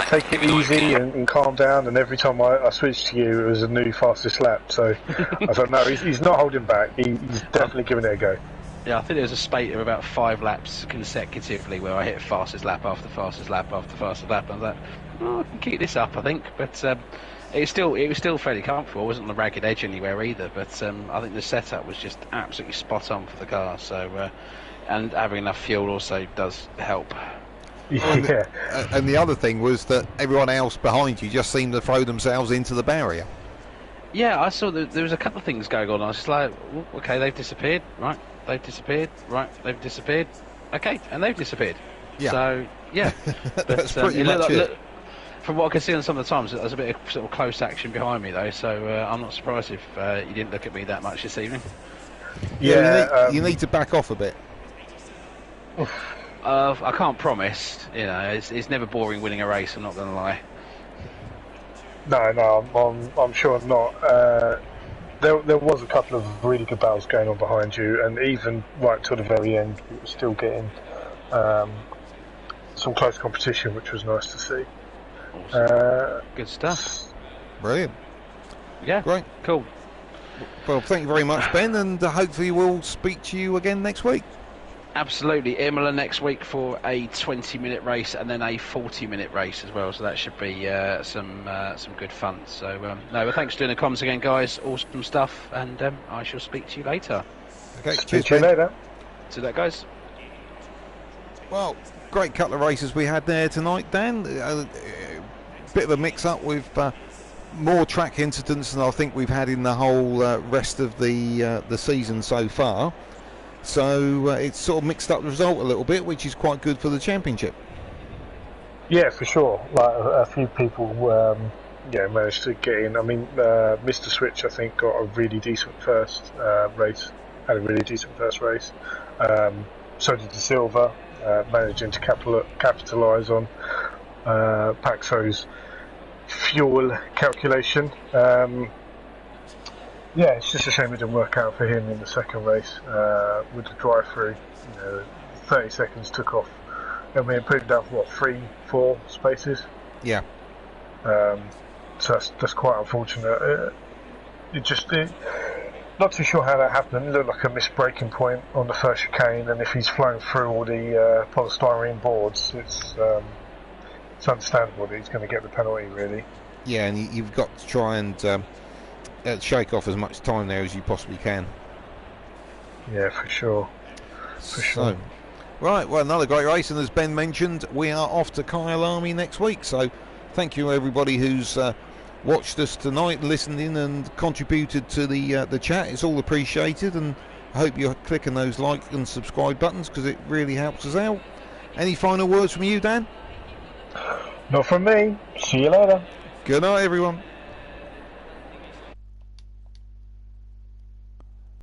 take it easy and calm down? And every time I switched to you, it was a new fastest lap. So I thought, no, he's not holding back. He's definitely giving it a go. Yeah, I think there was a spate of about 5 laps consecutively where I hit fastest lap after fastest lap after fastest lap. And I was like, oh, I can keep this up, I think. But it was still fairly comfortable. It wasn't on a ragged edge anywhere either. But I think the setup was just absolutely spot on for the car. So and having enough fuel also does help. Yeah. And the other thing was that everyone else behind you just seemed to throw themselves into the barrier. Yeah, I saw that there was a couple of things going on. I was just like, okay, they've disappeared, right? They've disappeared, right? They've disappeared, okay, and they've disappeared. Yeah. So yeah, That's pretty much it. From what I can see on some of the times, there's a bit of sort of close action behind me though. So I'm not surprised if you didn't look at me that much this evening. Yeah, you need to back off a bit. I can't promise. You know, it's never boring winning a race. I'm not going to lie. No, I'm sure not. There was a couple of really good battles going on behind you, and even right till the very end, you were still getting some close competition, which was nice to see. Awesome. Good stuff. Brilliant. Yeah. Great. Cool. Well, thank you very much, Ben, and hopefully we'll speak to you again next week. Absolutely. Imola next week for a 20-minute race and then a 40-minute race as well. So that should be some good fun. So no, thanks for doing the comms again, guys. Awesome stuff, and I shall speak to you later. Okay, cheers, Ben. Later. See that, guys. Well, great couple of races we had there tonight, Dan. Bit of a mix-up with more track incidents than I think we've had in the whole rest of the season so far. So it's sort of mixed up the result a little bit, which is quite good for the Yeah, for sure. Like a few people, managed to get in. I mean, Mr. Switch, I think, got a really decent first race. Had a really decent first race. So did De Silva, managing to capitalise on Paxo's fuel calculation. Yeah, it's just a shame it didn't work out for him in the second race with the drive-through. 30 seconds took off. I mean, it put him down for 3-4 spaces. Yeah. So that's quite unfortunate. Not too sure how that happened. It looked like a missed braking point on the first chicane, and if he's flown through all the polystyrene boards, it's understandable that he's going to get the penalty, really. Yeah, and you've got to try and shake off as much time there as you possibly can. Yeah, for sure. So, right, well, another great race, and as Ben mentioned, we are off to Kyalami next week. So, thank you everybody who's watched us tonight, listened in, and contributed to the chat. It's all appreciated, and I hope you're clicking those like and subscribe buttons because it really helps us out. Any final words from you, Dan? Not from me. See you later. Good night, everyone.